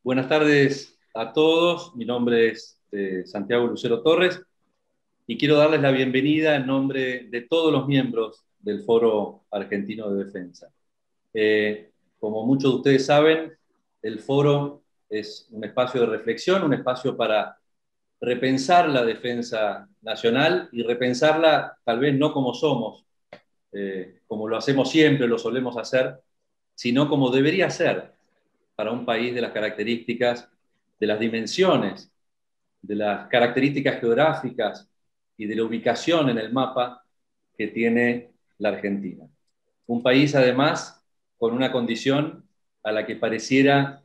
Buenas tardes a todos. Mi nombre es Santiago Lucero Torres y quiero darles la bienvenida en nombre de todos los miembros del Foro Argentino de Defensa. Como muchos de ustedes saben, el Foro es un espacio de reflexión, un espacio para repensar la defensa nacional y repensarla tal vez no como somos, como lo hacemos siempre, lo solemos hacer, sino como debería ser para un país de las características, de las dimensiones, de las características geográficas y de la ubicación en el mapa que tiene la Argentina. Un país, además, con una condición a la que pareciera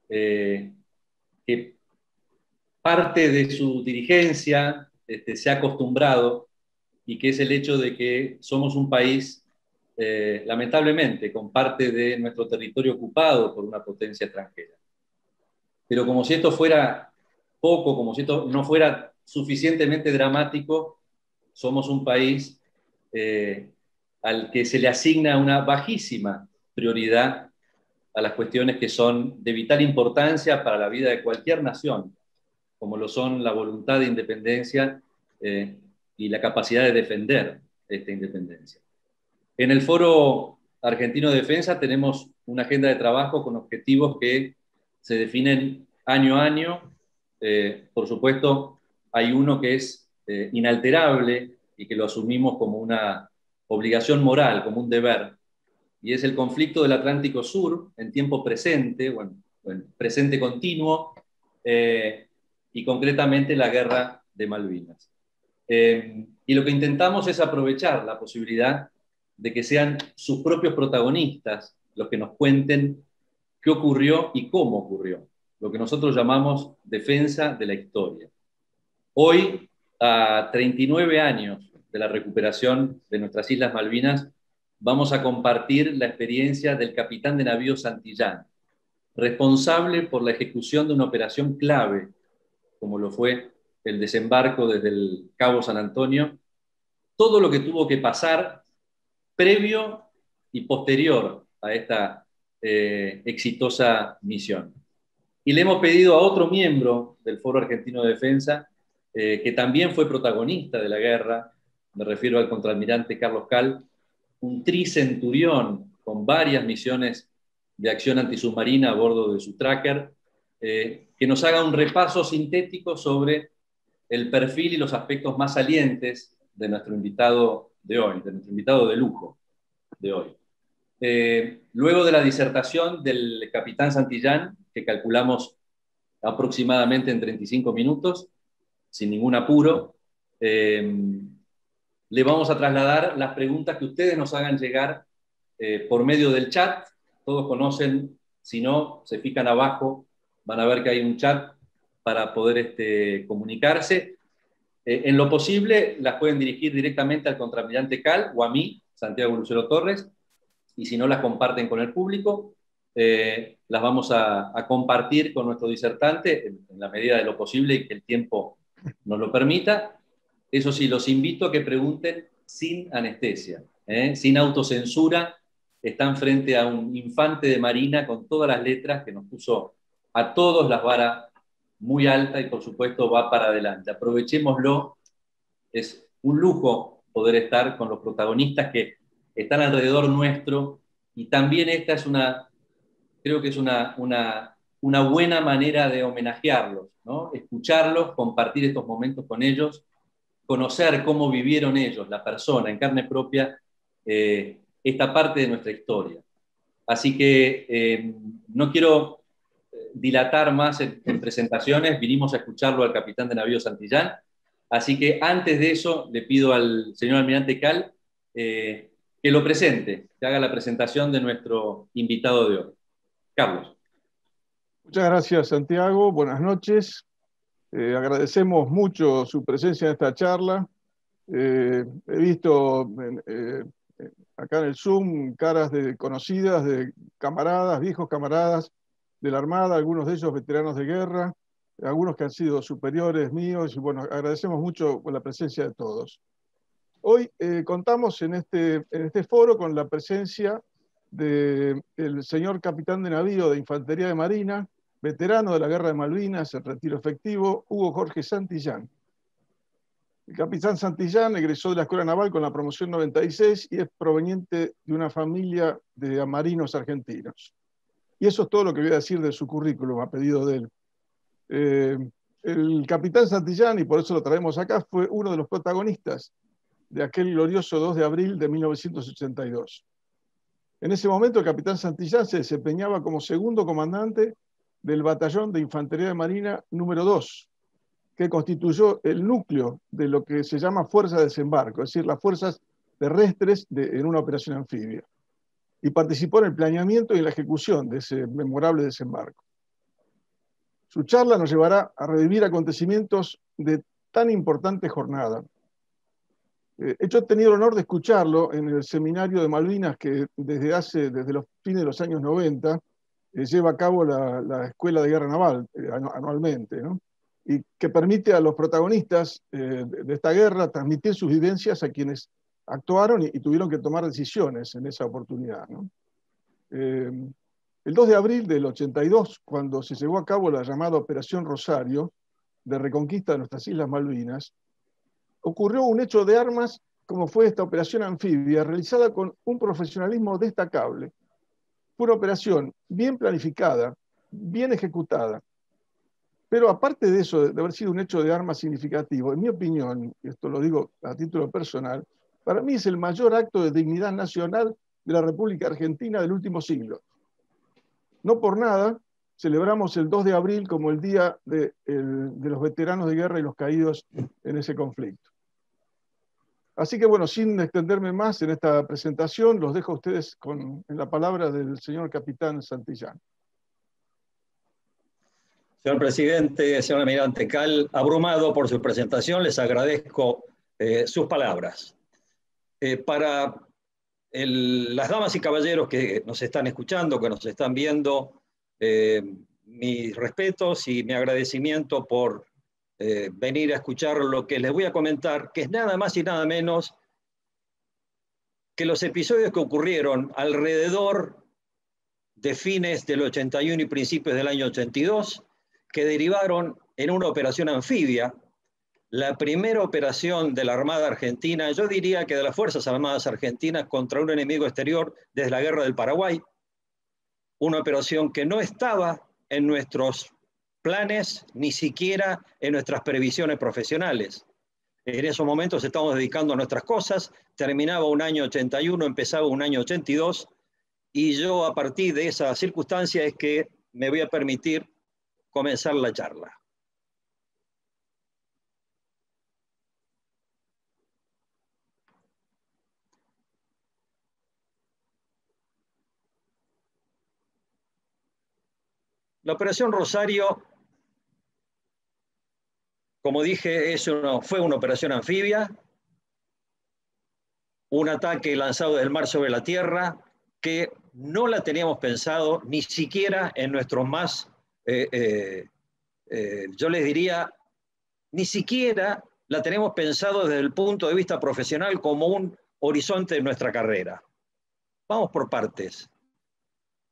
que parte de su dirigencia se ha acostumbrado, y que es el hecho de que somos un país, lamentablemente, con parte de nuestro territorio ocupado por una potencia extranjera. Pero como si esto fuera poco, como si esto no fuera suficientemente dramático, somos un país al que se le asigna una bajísima prioridad a las cuestiones que son de vital importancia para la vida de cualquier nación, como lo son la voluntad de independencia y la capacidad de defender esta independencia. En el Foro Argentino de Defensa tenemos una agenda de trabajo con objetivos que se definen año a año. Por supuesto, hay uno que es inalterable y que lo asumimos como una obligación moral, como un deber, y es el conflicto del Atlántico Sur en tiempo presente, bueno, presente continuo, y concretamente la guerra de Malvinas. Y lo que intentamos es aprovechar la posibilidad de que sean sus propios protagonistas los que nos cuenten qué ocurrió y cómo ocurrió, lo que nosotros llamamos defensa de la historia. Hoy, a 39 años de la recuperación de nuestras Islas Malvinas, vamos a compartir la experiencia del capitán de navío Santillán, responsable por la ejecución de una operación clave, como lo fue el desembarco desde el Cabo San Antonio, todo lo que tuvo que pasar previo y posterior a esta exitosa misión. Y le hemos pedido a otro miembro del Foro Argentino de Defensa, que también fue protagonista de la guerra, me refiero al contraalmirante Carlos Cal, un tricenturión con varias misiones de acción antisubmarina a bordo de su tracker, que nos haga un repaso sintético sobre el perfil y los aspectos más salientes de nuestro invitado de hoy, de nuestro invitado de lujo de hoy. Luego de la disertación del capitán Santillán, que calculamos aproximadamente en 35 minutos, sin ningún apuro, le vamos a trasladar las preguntas que ustedes nos hagan llegar por medio del chat. Todos conocen, si no, se fijan abajo, van a ver que hay un chat para poder comunicarse. En lo posible, las pueden dirigir directamente al contraalmirante Cal o a mí, Santiago Lucero Torres, y si no las comparten con el público, las vamos a compartir con nuestro disertante en la medida de lo posible y que el tiempo nos lo permita. Eso sí, los invito a que pregunten sin anestesia, sin autocensura. Están frente a un infante de marina con todas las letras que nos puso a todos las varas muy alta y por supuesto va para adelante. Aprovechémoslo, es un lujo poder estar con los protagonistas que están alrededor nuestro, y también esta es creo que es una buena manera de homenajearlos, ¿no? Escucharlos, compartir estos momentos con ellos, conocer cómo vivieron ellos, la persona, en carne propia, esta parte de nuestra historia. Así que no quiero dilatar más en presentaciones, vinimos a escucharlo al capitán de navío Santillán, así que antes de eso le pido al señor almirante Cal que lo presente, que haga la presentación de nuestro invitado de hoy. Carlos. Muchas gracias, Santiago. Buenas noches. Agradecemos mucho su presencia en esta charla. He visto acá en el Zoom caras conocidas de camaradas, viejos camaradas de la Armada, algunos de ellos veteranos de guerra, algunos que han sido superiores míos, y bueno, agradecemos mucho la presencia de todos. Hoy contamos en este foro con la presencia del señor capitán de navío de Infantería de Marina, veterano de la Guerra de Malvinas, en retiro efectivo, Hugo Jorge Santillán. El capitán Santillán egresó de la Escuela Naval con la promoción 96 y es proveniente de una familia de marinos argentinos. Y eso es todo lo que voy a decir de su currículum, a pedido de él. El capitán Santillán, y por eso lo traemos acá, fue uno de los protagonistas de aquel glorioso 2 de abril de 1982. En ese momento el capitán Santillán se desempeñaba como segundo comandante del Batallón de Infantería de Marina número 2, que constituyó el núcleo de lo que se llama Fuerza de Desembarco, es decir, las fuerzas terrestres en una operación anfibia. Y participó en el planeamiento y en la ejecución de ese memorable desembarco. Su charla nos llevará a revivir acontecimientos de tan importante jornada. Yo he tenido el honor de escucharlo en el seminario de Malvinas que desde los fines de los años 90 lleva a cabo la Escuela de Guerra Naval anualmente, ¿no? Y que permite a los protagonistas de esta guerra transmitir sus vivencias a quienes actuaron y tuvieron que tomar decisiones en esa oportunidad, ¿no? El 2 de abril del 82, cuando se llevó a cabo la llamada Operación Rosario, de reconquista de nuestras Islas Malvinas, ocurrió un hecho de armas como fue esta operación anfibia, realizada con un profesionalismo destacable. Fue una operación bien planificada, bien ejecutada, pero aparte de eso, de haber sido un hecho de armas significativo, en mi opinión, y esto lo digo a título personal, para mí es el mayor acto de dignidad nacional de la República Argentina del último siglo. No por nada celebramos el 2 de abril como el Día de los Veteranos de Guerra y los Caídos en ese conflicto. Así que bueno, sin extenderme más en esta presentación, los dejo a ustedes en la palabra del señor capitán Santillán. Señor presidente, señor almirante Cal, abrumado por su presentación, les agradezco sus palabras. Para las damas y caballeros que nos están escuchando, que nos están viendo, mis respetos y mi agradecimiento por venir a escuchar lo que les voy a comentar, que es nada más y nada menos que los episodios que ocurrieron alrededor de fines del 81 y principios del año 82, que derivaron en una operación anfibia, la primera operación de la Armada Argentina, yo diría que de las Fuerzas Armadas Argentinas contra un enemigo exterior desde la Guerra del Paraguay, una operación que no estaba en nuestros planes, ni siquiera en nuestras previsiones profesionales. En esos momentos estamos dedicando a nuestras cosas, terminaba un año 81, empezaba un año 82, y yo a partir de esa circunstancia es que me voy a permitir comenzar la charla. La Operación Rosario, como dije, fue una operación anfibia, un ataque lanzado desde el mar sobre la tierra que no la teníamos pensado ni siquiera en nuestros más, yo les diría, ni siquiera la tenemos pensado desde el punto de vista profesional como un horizonte de nuestra carrera. Vamos por partes.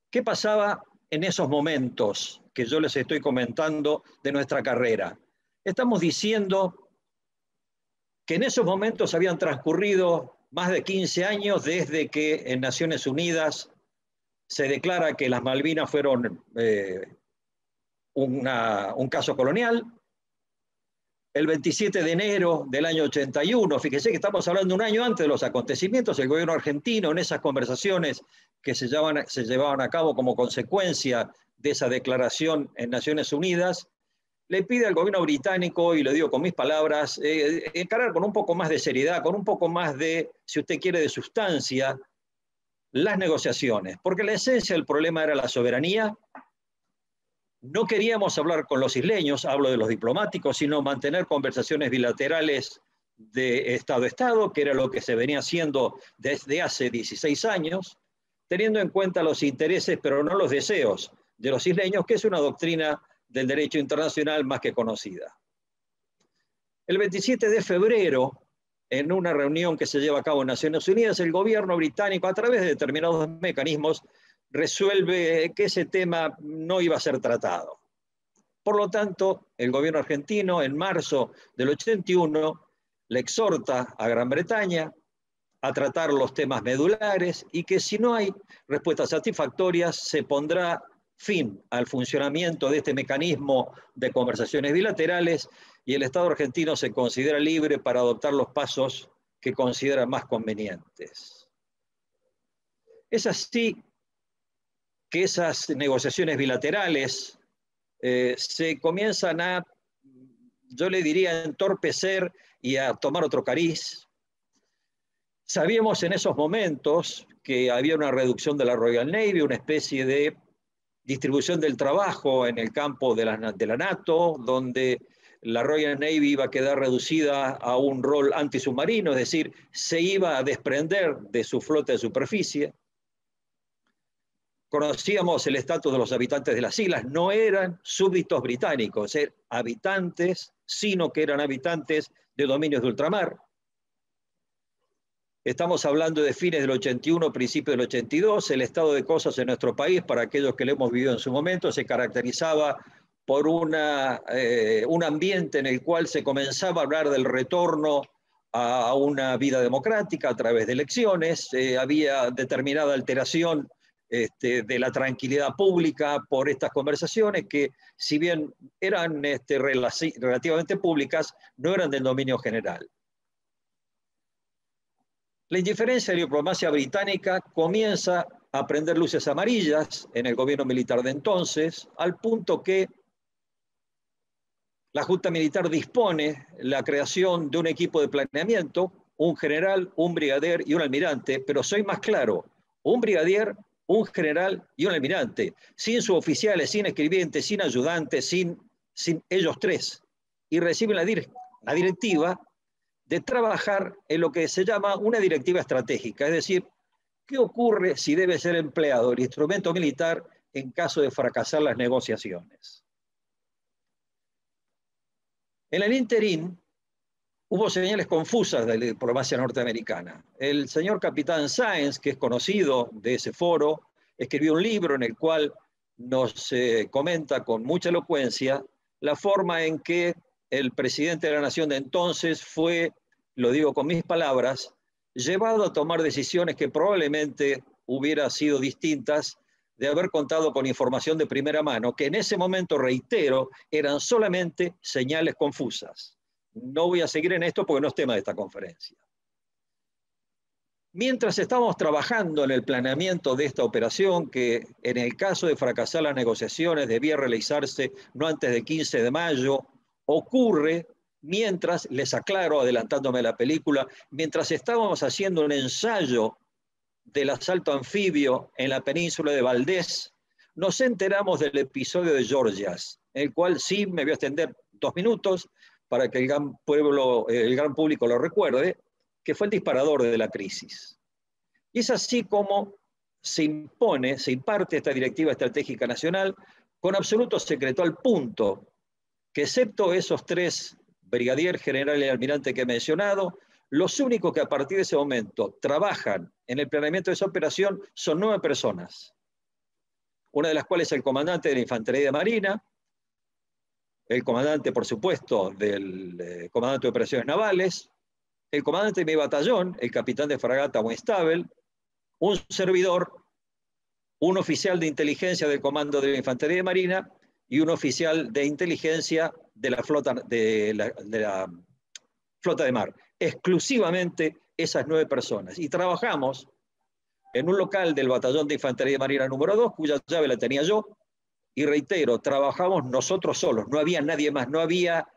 ¿Qué pasaba en esos momentos que yo les estoy comentando de nuestra carrera? Estamos diciendo que en esos momentos habían transcurrido más de 15 años desde que en Naciones Unidas se declara que las Malvinas fueron un caso colonial. El 27 de enero del año 81, fíjese que estamos hablando un año antes de los acontecimientos, el gobierno argentino en esas conversaciones que se llevaban a cabo como consecuencia de esa declaración en Naciones Unidas, le pide al gobierno británico, y lo digo con mis palabras, encarar con un poco más de seriedad, con un poco más de, si usted quiere, de sustancia, las negociaciones, porque la esencia del problema era la soberanía. No queríamos hablar con los isleños, hablo de los diplomáticos, sino mantener conversaciones bilaterales de Estado a Estado, que era lo que se venía haciendo desde hace 16 años, teniendo en cuenta los intereses, pero no los deseos de los isleños, que es una doctrina del derecho internacional más que conocida. El 27 de febrero, en una reunión que se lleva a cabo en Naciones Unidas, el gobierno británico, a través de determinados mecanismos, resuelve que ese tema no iba a ser tratado. Por lo tanto, el gobierno argentino en marzo del 81 le exhorta a Gran Bretaña a tratar los temas medulares y que si no hay respuestas satisfactorias se pondrá fin al funcionamiento de este mecanismo de conversaciones bilaterales y el Estado argentino se considera libre para adoptar los pasos que considera más convenientes. Es así que esas negociaciones bilaterales se comienzan a, yo le diría, entorpecer y a tomar otro cariz. Sabíamos en esos momentos que había una reducción de la Royal Navy, una especie de distribución del trabajo en el campo de la NATO, donde la Royal Navy iba a quedar reducida a un rol antisubmarino, es decir, se iba a desprender de su flota de superficie. Conocíamos el estatus de los habitantes de las islas, no eran súbditos británicos, eran habitantes, sino que eran habitantes de dominios de ultramar. Estamos hablando de fines del 81, principios del 82. El estado de cosas en nuestro país, para aquellos que lo hemos vivido en su momento, se caracterizaba por un ambiente en el cual se comenzaba a hablar del retorno a una vida democrática a través de elecciones. Había determinada alteración de la tranquilidad pública por estas conversaciones que, si bien eran relativamente públicas, no eran del dominio general. La indiferencia de la diplomacia británica comienza a prender luces amarillas en el gobierno militar de entonces, al punto que la Junta Militar dispone la creación de un equipo de planeamiento, un general, un brigadier y un almirante, pero soy más claro, un brigadier, un general y un almirante, sin suboficiales, sin escribientes, sin ayudantes, sin ellos tres, y reciben la directiva de trabajar en lo que se llama una directiva estratégica, es decir, ¿qué ocurre si debe ser empleado el instrumento militar en caso de fracasar las negociaciones? En el interín hubo señales confusas de la diplomacia norteamericana. El señor capitán Sáenz, que es conocido de ese foro, escribió un libro en el cual nos comenta con mucha elocuencia la forma en que el presidente de la nación de entonces fue, lo digo con mis palabras, llevado a tomar decisiones que probablemente hubieran sido distintas de haber contado con información de primera mano, que en ese momento, reitero, eran solamente señales confusas. No voy a seguir en esto porque no es tema de esta conferencia. Mientras estábamos trabajando en el planeamiento de esta operación, que en el caso de fracasar las negociaciones debía realizarse no antes del 15 de mayo, ocurre mientras, les aclaro, adelantándome a la película, mientras estábamos haciendo un ensayo del asalto anfibio en la península de Valdés, nos enteramos del episodio de Georgias, en el cual sí me voy a extender 2 minutos para que el gran público lo recuerde, que fue el disparador de la crisis. Y es así como se imparte esta Directiva Estratégica Nacional con absoluto secreto, al punto que, excepto esos 3 brigadier, general y almirante que he mencionado, los únicos que a partir de ese momento trabajan en el planeamiento de esa operación son 9 personas, una de las cuales es el comandante de la Infantería de Marina, el comandante, por supuesto, del comandante de Operaciones Navales, el comandante de mi batallón, el capitán de fragata Winstabel, un servidor, un oficial de inteligencia del comando de la Infantería de Marina y un oficial de inteligencia de la flota de mar. Exclusivamente esas 9 personas. Y trabajamos en un local del batallón de Infantería de Marina número 2, cuya llave la tenía yo, y reitero, trabajamos nosotros solos, no había nadie más, no había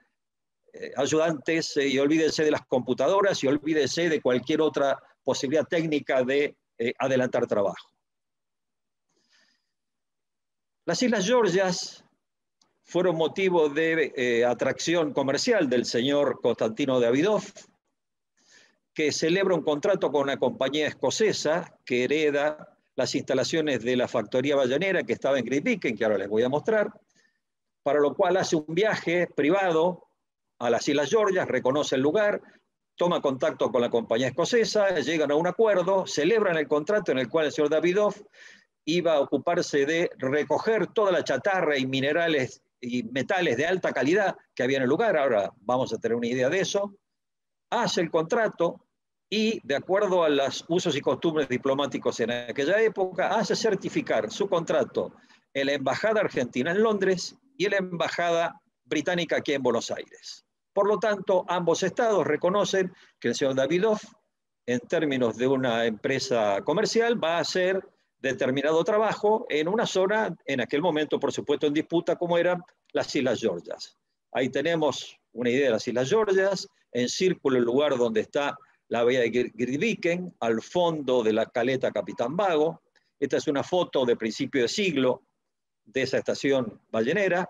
ayudantes, y olvídense de las computadoras y olvídense de cualquier otra posibilidad técnica de adelantar trabajo. Las Islas Georgias fueron motivo de atracción comercial del señor Constantino Davidoff, que celebra un contrato con una compañía escocesa que hereda las instalaciones de la factoría ballenera que estaba en Grytviken, que ahora les voy a mostrar, para lo cual hace un viaje privado a las Islas Georgias, reconoce el lugar, toma contacto con la compañía escocesa, llegan a un acuerdo, celebran el contrato en el cual el señor Davidoff iba a ocuparse de recoger toda la chatarra y minerales y metales de alta calidad que había en el lugar, ahora vamos a tener una idea de eso, hace el contrato y, de acuerdo a los usos y costumbres diplomáticos en aquella época, hace certificar su contrato en la Embajada Argentina en Londres y en la Embajada Británica aquí en Buenos Aires. Por lo tanto, ambos estados reconocen que el señor Davidoff, en términos de una empresa comercial, va a hacer determinado trabajo en una zona, en aquel momento, por supuesto, en disputa, como eran las Islas Georgias. Ahí tenemos una idea de las Islas Georgias, en círculo el lugar donde está la bahía de Grytviken, al fondo de la caleta Capitán Vago. Esta es una foto de principio de siglo de esa estación ballenera.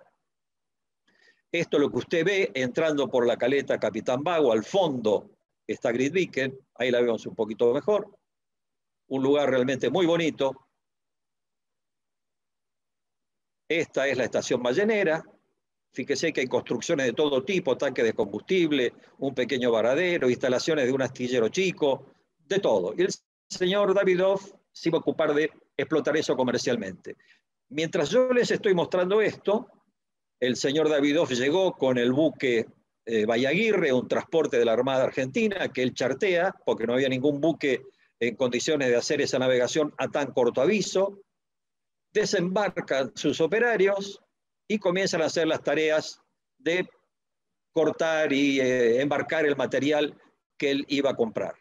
Esto es lo que usted ve entrando por la caleta Capitán Vago, al fondo está Grytviken, ahí la vemos un poquito mejor. Un lugar realmente muy bonito. Esta es la estación ballenera. Fíjese que hay construcciones de todo tipo, tanques de combustible, un pequeño varadero, instalaciones de un astillero chico, de todo. Y el señor Davidoff se iba a ocupar de explotar eso comercialmente. Mientras yo les estoy mostrando esto, el señor Davidoff llegó con el buque Bayaguirre, un transporte de la Armada Argentina, que él chartea, porque no había ningún buque en condiciones de hacer esa navegación a tan corto aviso. Desembarcan sus operarios y comienzan a hacer las tareas de cortar y embarcar el material que él iba a comprar.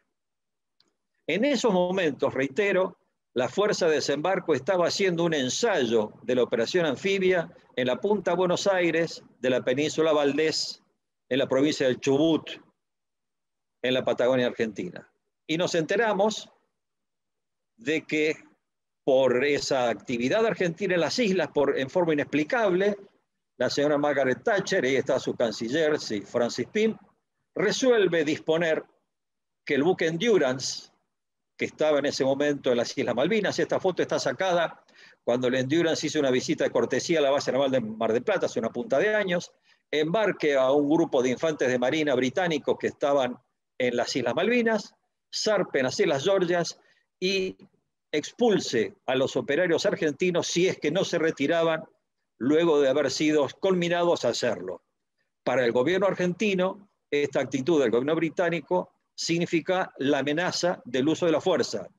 En esos momentos, reitero, la Fuerza de Desembarco estaba haciendo un ensayo de la operación anfibia en la punta Buenos Aires de la península Valdés, en la provincia del Chubut, en la Patagonia Argentina. Y nos enteramos de que por esa actividad argentina en las islas, en forma inexplicable, la señora Margaret Thatcher, ahí está su canciller, sí, Francis Pym, resuelve disponer que el buque Endurance, que estaba en ese momento en las Islas Malvinas, esta foto está sacada cuando el Endurance hizo una visita de cortesía a la base naval de Mar del Plata hace una punta de años, embarque a un grupo de infantes de marina británicos que estaban en las Islas Malvinas, zarpen las Islas Georgias y expulse a los operarios argentinos si es que no se retiraban luego de haber sido conminados a hacerlo. Para el gobierno argentino, esta actitud del gobierno británico significa la amenaza del uso de la fuerza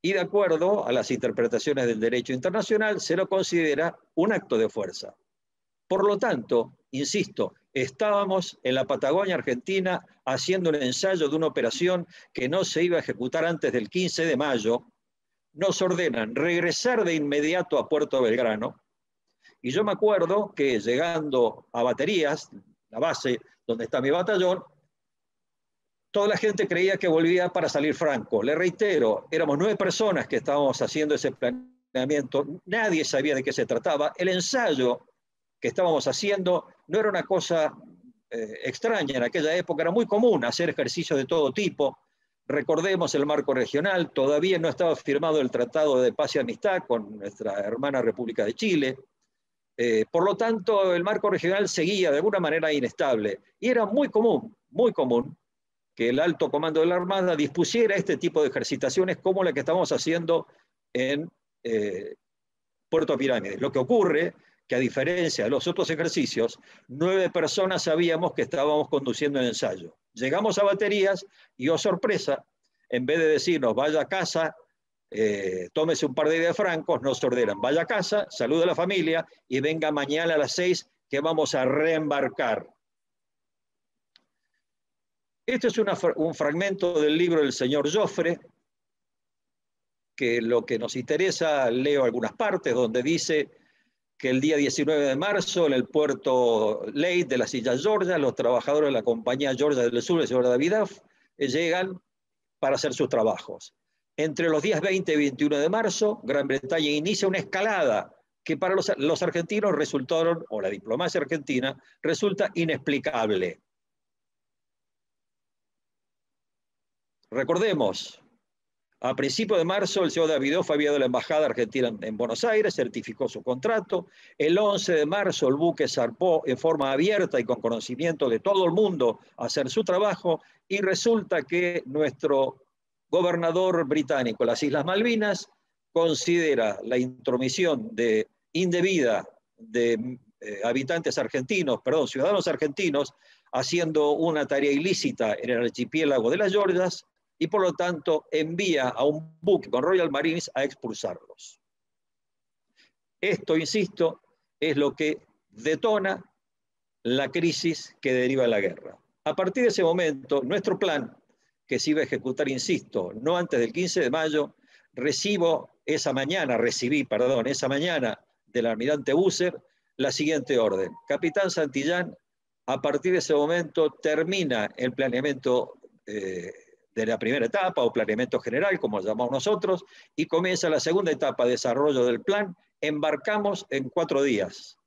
y, de acuerdo a las interpretaciones del derecho internacional, se lo considera un acto de fuerza. Por lo tanto, insisto, estábamos en la Patagonia Argentina haciendo un ensayo de una operación que no se iba a ejecutar antes del 15 de mayo, nos ordenan regresar de inmediato a Puerto Belgrano, y yo me acuerdo que llegando a Baterías, la base donde está mi batallón, toda la gente creía que volvía para salir franco. Le reitero, éramos 9 personas que estábamos haciendo ese planeamiento, nadie sabía de qué se trataba, el ensayo que estábamos haciendo no era una cosa extraña en aquella época, era muy común hacer ejercicios de todo tipo. Recordemos el marco regional, todavía no estaba firmado el Tratado de Paz y Amistad con nuestra hermana República de Chile. Por lo tanto, el marco regional seguía de alguna manera inestable y era muy común que el alto comando de la Armada dispusiera este tipo de ejercitaciones como la que estamos haciendo en Puerto Pirámides. Lo que ocurre que, a diferencia de los otros ejercicios, 9 personas sabíamos que estábamos conduciendo el ensayo. Llegamos a Baterías y, oh sorpresa, en vez de decirnos vaya a casa, tómese un par de días francos, nos ordenan vaya a casa, salude a la familia y venga mañana a las 6 que vamos a reembarcar. Este es un fragmento del libro del señor Joffre, que lo que nos interesa, leo algunas partes, donde dice que el día 19 de marzo en el puerto Leyte de las Islas Georgias, los trabajadores de la compañía Georgia del Sur, el señor Davidoff, llegan para hacer sus trabajos. Entre los días 20 y 21 de marzo, Gran Bretaña inicia una escalada que para los argentinos resultaron, o la diplomacia argentina, resulta inexplicable. Recordemos, a principios de marzo, el señor Davidoff había ido a la Embajada Argentina en Buenos Aires, certificó su contrato. El 11 de marzo, el buque zarpó en forma abierta y con conocimiento de todo el mundo a hacer su trabajo, y resulta que nuestro gobernador británico de las Islas Malvinas considera la intromisión indebida de habitantes argentinos, perdón, ciudadanos argentinos, haciendo una tarea ilícita en el archipiélago de las Georgias y por lo tanto envía a un buque con Royal Marines a expulsarlos. Esto, insisto, es lo que detona la crisis que deriva de la guerra. A partir de ese momento, nuestro plan, que se iba a ejecutar, insisto, no antes del 15 de mayo, recibí esa mañana del almirante Busser la siguiente orden. Capitán Santillán, a partir de ese momento termina el planeamiento de la primera etapa o planeamiento general, como lo llamamos nosotros, y comienza la segunda etapa de desarrollo del plan. Embarcamos en 4 días.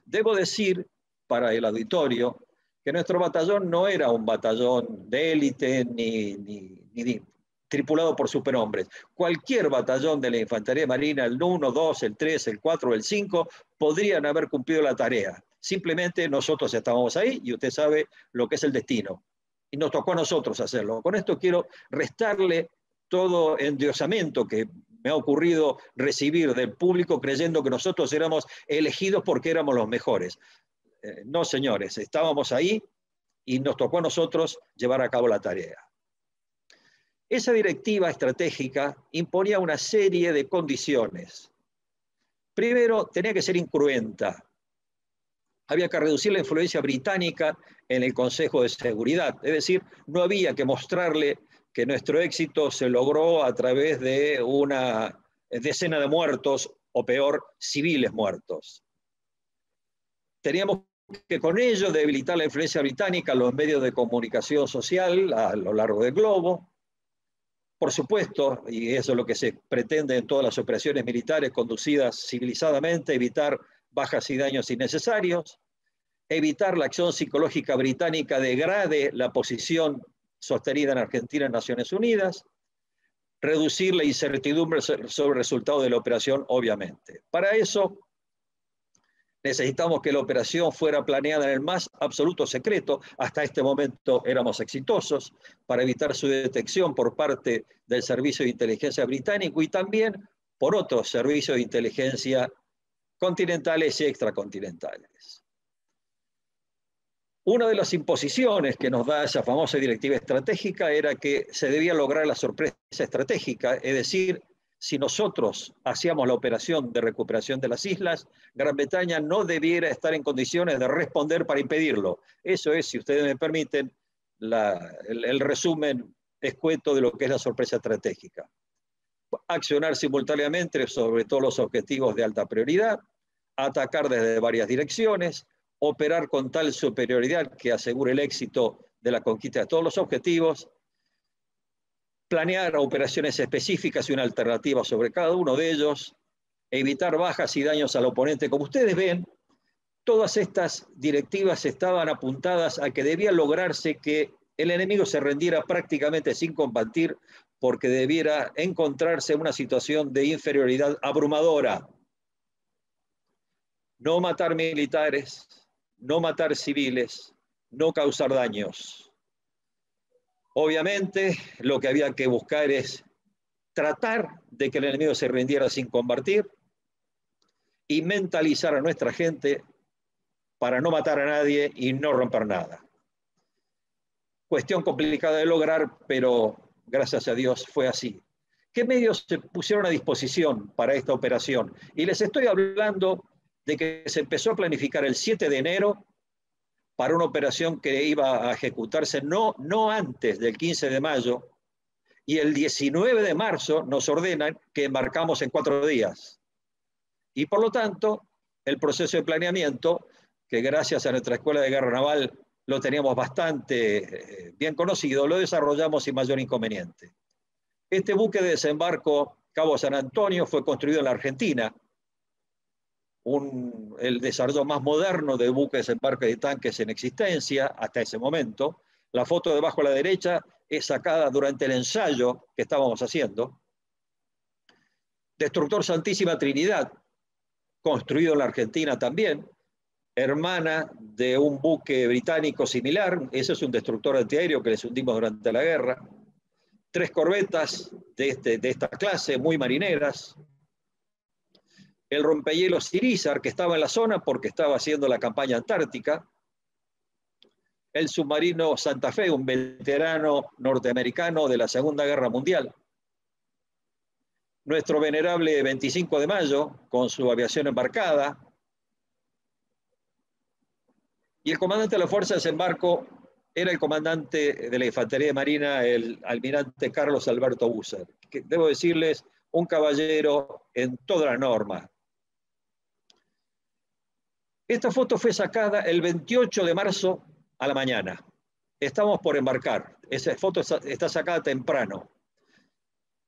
Debo decir para el auditorio que nuestro batallón no era un batallón de élite ni tripulado por superhombres. Cualquier batallón de la Infantería Marina, el 1, 2, el 3, el 4, el 5, podrían haber cumplido la tarea. Simplemente nosotros estábamos ahí y usted sabe lo que es el destino. Y nos tocó a nosotros hacerlo. Con esto quiero restarle todo endiosamiento que me ha ocurrido recibir del público creyendo que nosotros éramos elegidos porque éramos los mejores. No, señores, estábamos ahí y nos tocó a nosotros llevar a cabo la tarea. Esa directiva estratégica imponía una serie de condiciones. Primero, tenía que ser incruenta. Había que reducir la influencia británica en el Consejo de Seguridad. Es decir, no había que mostrarle que nuestro éxito se logró a través de una decena de muertos, o peor, civiles muertos. Teníamos que con ello debilitar la influencia británica en los medios de comunicación social a lo largo del globo. Por supuesto, y eso es lo que se pretende en todas las operaciones militares conducidas civilizadamente, evitar bajas y daños innecesarios, evitar la acción psicológica británica degrade la posición sostenida en Argentina en Naciones Unidas, reducir la incertidumbre sobre el resultado de la operación, obviamente. Para eso necesitamos que la operación fuera planeada en el más absoluto secreto. Hasta este momento éramos exitosos para evitar su detección por parte del Servicio de Inteligencia británico y también por otros servicios de inteligencia continentales y extracontinentales. Una de las imposiciones que nos da esa famosa directiva estratégica era que se debía lograr la sorpresa estratégica, es decir, si nosotros hacíamos la operación de recuperación de las islas, Gran Bretaña no debiera estar en condiciones de responder para impedirlo. Eso es, si ustedes me permiten, el resumen escueto de lo que es la sorpresa estratégica. Accionar simultáneamente sobre todos los objetivos de alta prioridad, atacar desde varias direcciones, operar con tal superioridad que asegure el éxito de la conquista de todos los objetivos, planear operaciones específicas y una alternativa sobre cada uno de ellos, evitar bajas y daños al oponente. Como ustedes ven, todas estas directivas estaban apuntadas a que debía lograrse que el enemigo se rendiera prácticamente sin combatir porque debiera encontrarse en una situación de inferioridad abrumadora. No matar militares, no matar civiles, no causar daños. Obviamente, lo que había que buscar es tratar de que el enemigo se rindiera sin combatir y mentalizar a nuestra gente para no matar a nadie y no romper nada. Cuestión complicada de lograr, pero gracias a Dios fue así. ¿Qué medios se pusieron a disposición para esta operación? Y les estoy hablando de que se empezó a planificar el 7 de enero para una operación que iba a ejecutarse no antes del 15 de mayo, y el 19 de marzo nos ordenan que embarcamos en 4 días. Y por lo tanto, el proceso de planeamiento, que gracias a nuestra Escuela de Guerra Naval lo teníamos bastante bien conocido, lo desarrollamos sin mayor inconveniente. Este buque de desembarco Cabo San Antonio fue construido en la Argentina, el desarrollo más moderno de buque de desembarque de tanques en existencia hasta ese momento. La foto debajo a la derecha es sacada durante el ensayo que estábamos haciendo. Destructor Santísima Trinidad, construido en la Argentina también, hermana de un buque británico similar. Ese es un destructor antiaéreo que les hundimos durante la guerra. 3 corbetas de esta clase, muy marineras. el rompehielos Irizar, que estaba en la zona porque estaba haciendo la campaña antártica, el submarino Santa Fe, un veterano norteamericano de la Segunda Guerra Mundial, nuestro venerable 25 de mayo, con su aviación embarcada, y el comandante de la Fuerza de Desembarco era el comandante de la Infantería de Marina, el almirante Carlos Alberto Busser, que debo decirles, un caballero en toda la norma. Esta foto fue sacada el 28 de marzo a la mañana. Estamos por embarcar. Esa foto está sacada temprano.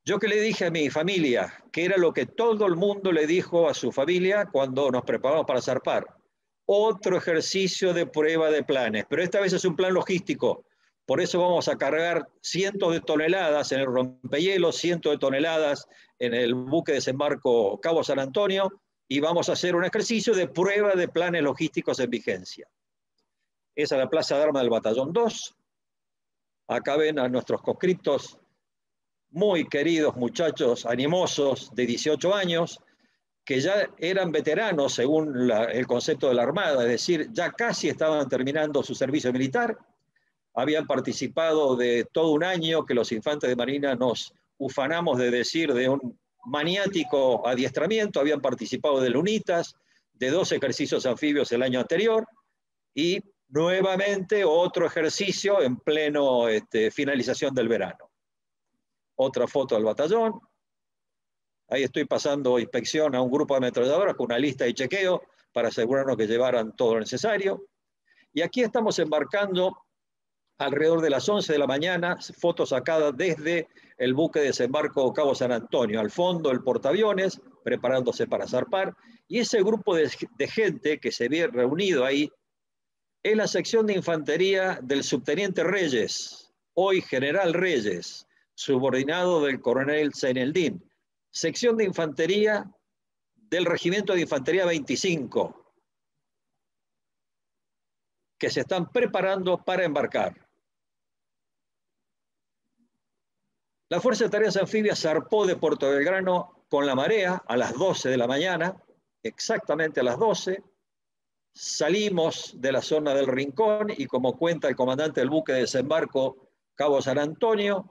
Yo que le dije a mi familia, que era lo que todo el mundo le dijo a su familia cuando nos preparamos para zarpar. Otro ejercicio de prueba de planes, pero esta vez es un plan logístico. Por eso vamos a cargar cientos de toneladas en el rompehielos, cientos de toneladas en el buque de desembarco Cabo San Antonio, y vamos a hacer un ejercicio de prueba de planes logísticos en vigencia. Esa es la plaza de armas del Batallón 2. Acá ven a nuestros conscriptos, muy queridos muchachos animosos de 18 años, que ya eran veteranos según el concepto de la Armada, es decir, ya casi estaban terminando su servicio militar, habían participado de todo un año que los infantes de Marina nos ufanamos de decir de un maniático adiestramiento, habían participado de Lunitas, de 2 ejercicios anfibios el año anterior, y nuevamente otro ejercicio en pleno finalización del verano. Otra foto del batallón. Ahí estoy pasando inspección a un grupo de ametralladoras con una lista de chequeo para asegurarnos que llevaran todo lo necesario. Y aquí estamos embarcando alrededor de las 11 de la mañana, fotos sacadas desde el buque de desembarco Cabo San Antonio. Al fondo el portaaviones, preparándose para zarpar. Y ese grupo de gente que se ve reunido ahí es la sección de infantería del subteniente Reyes, hoy general Reyes, subordinado del coronel Zeneldín. Sección de infantería del Regimiento de Infantería 25, que se están preparando para embarcar. La Fuerza de Tareas Anfibias zarpó de Puerto Belgrano con la marea a las 12 de la mañana, exactamente a las 12. Salimos de la zona del Rincón y, como cuenta el comandante del buque de desembarco Cabo San Antonio,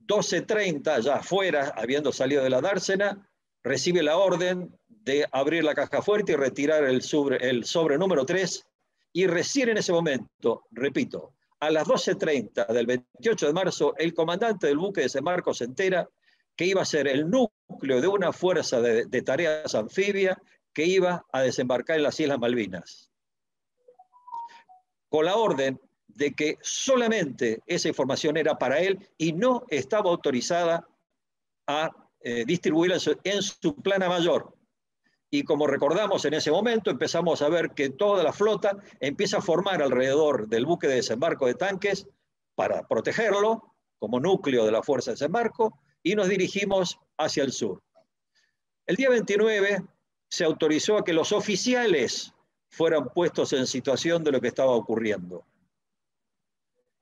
12:30, ya afuera, habiendo salido de la dársena, recibe la orden de abrir la caja fuerte y retirar el sobre número 3, y recién en ese momento, repito, a las 12:30 del 28 de marzo, el comandante del buque de desembarco se entera que iba a ser el núcleo de una fuerza de tareas anfibia que iba a desembarcar en las Islas Malvinas, con la orden de que solamente esa información era para él y no estaba autorizada a distribuirla en su plana mayor. Y como recordamos en ese momento, empezamos a ver que toda la flota empieza a formar alrededor del buque de desembarco de tanques para protegerlo como núcleo de la fuerza de desembarco, y nos dirigimos hacia el sur. El día 29 se autorizó a que los oficiales fueran puestos en situación de lo que estaba ocurriendo.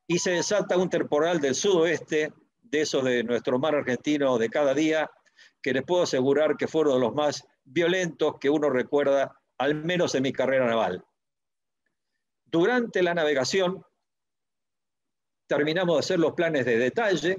Y se desata un temporal del sudoeste, de eso de nuestro mar argentino de cada día, que les puedo asegurar que fueron los más violentos que uno recuerda, al menos en mi carrera naval. Durante la navegación, terminamos de hacer los planes de detalle.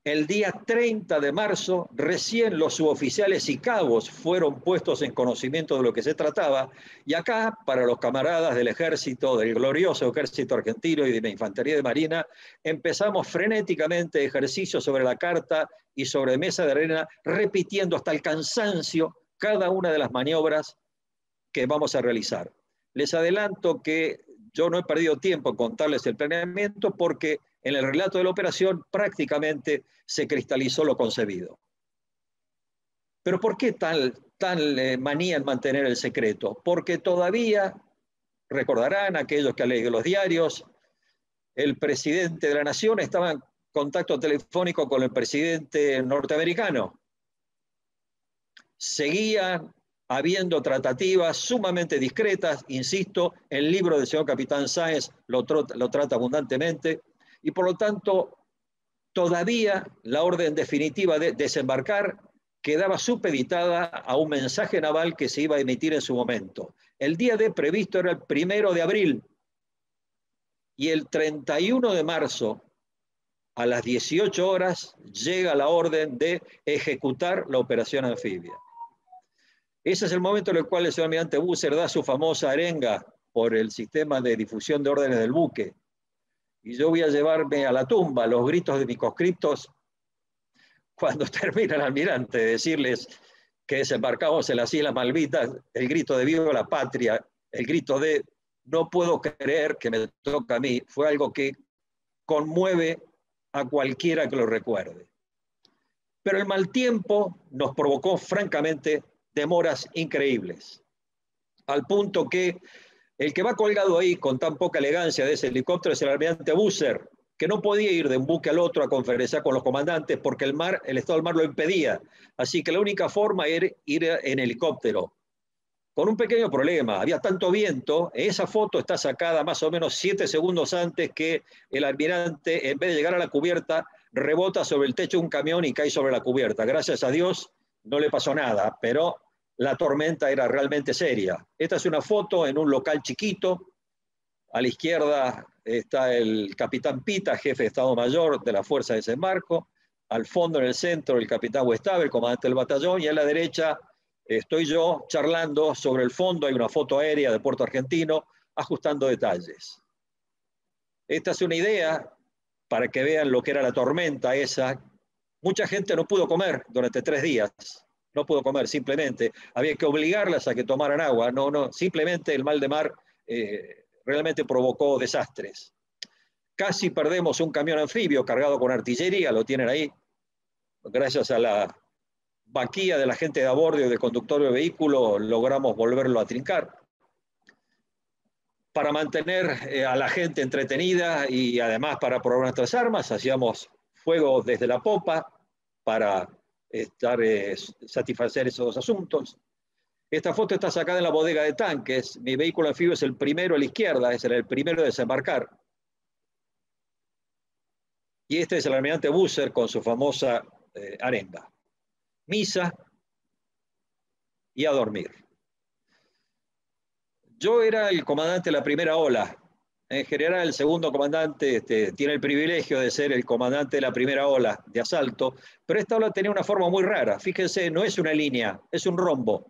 El día 30 de marzo, recién los suboficiales y cabos fueron puestos en conocimiento de lo que se trataba, y acá, para los camaradas del ejército, del glorioso ejército argentino y de la infantería de marina, empezamos frenéticamente ejercicios sobre la carta y sobre mesa de arena, repitiendo hasta el cansancio cada una de las maniobras que vamos a realizar. Les adelanto que yo no he perdido tiempo en contarles el planeamiento, porque en el relato de la operación prácticamente se cristalizó lo concebido. Pero ¿por qué tal manía en mantener el secreto? Porque todavía, recordarán aquellos que han leído los diarios, el presidente de la Nación estaba en contacto telefónico con el presidente norteamericano. Seguían habiendo tratativas sumamente discretas, insisto, el libro del señor capitán Sáenz lo trata abundantemente, y por lo tanto todavía la orden definitiva de desembarcar quedaba supeditada a un mensaje naval que se iba a emitir en su momento. El día D previsto era el 1 de abril y el 31 de marzo a las 18 horas llega la orden de ejecutar la operación anfibia. Ese es el momento en el cual el señor almirante Busser da su famosa arenga por el sistema de difusión de órdenes del buque. Y yo voy a llevarme a la tumba los gritos de mis conscriptos cuando termina el almirante de decirles que desembarcamos en las Islas Malvinas, el grito de viva la patria, el grito de no puedo creer que me toca a mí, fue algo que conmueve a cualquiera que lo recuerde. Pero el mal tiempo nos provocó francamente demoras increíbles, al punto que el que va colgado ahí con tan poca elegancia de ese helicóptero es el almirante Busser, que no podía ir de un buque al otro a conferenciar con los comandantes porque el estado del mar lo impedía. Así que la única forma era ir en helicóptero. Con un pequeño problema, había tanto viento, esa foto está sacada más o menos 7 segundos antes que el almirante, en vez de llegar a la cubierta, rebota sobre el techo de un camión y cae sobre la cubierta. Gracias a Dios no le pasó nada, pero la tormenta era realmente seria. Esta es una foto en un local chiquito. A la izquierda está el capitán Pita, jefe de Estado Mayor de la Fuerza de Desembarco. Al fondo, en el centro, el capitán Westave, el comandante del batallón. Y a la derecha estoy yo charlando sobre el fondo. Hay una foto aérea de Puerto Argentino, ajustando detalles. Esta es una idea para que vean lo que era la tormenta esa. Mucha gente no pudo comer durante 3 días. No pudo comer, simplemente. Había que obligarlas a que tomaran agua. No, simplemente el mal de mar realmente provocó desastres. Casi perdemos un camión anfibio cargado con artillería, lo tienen ahí, gracias a la vaquía de la gente de a bordo y del conductor del vehículo logramos volverlo a trincar. Para mantener a la gente entretenida y además para probar nuestras armas, hacíamos fuego desde la popa para satisfacer esos 2 asuntos. Esta foto está sacada en la bodega de tanques. Mi vehículo anfibio es el primero a la izquierda, es el primero a desembarcar. Y este es el almirante Busser con su famosa arenga. Misa y a dormir. Yo era el comandante de la primera ola. En general, el segundo comandante tiene el privilegio de ser el comandante de la primera ola de asalto, pero esta ola tenía una forma muy rara. Fíjense, no es una línea, es un rombo.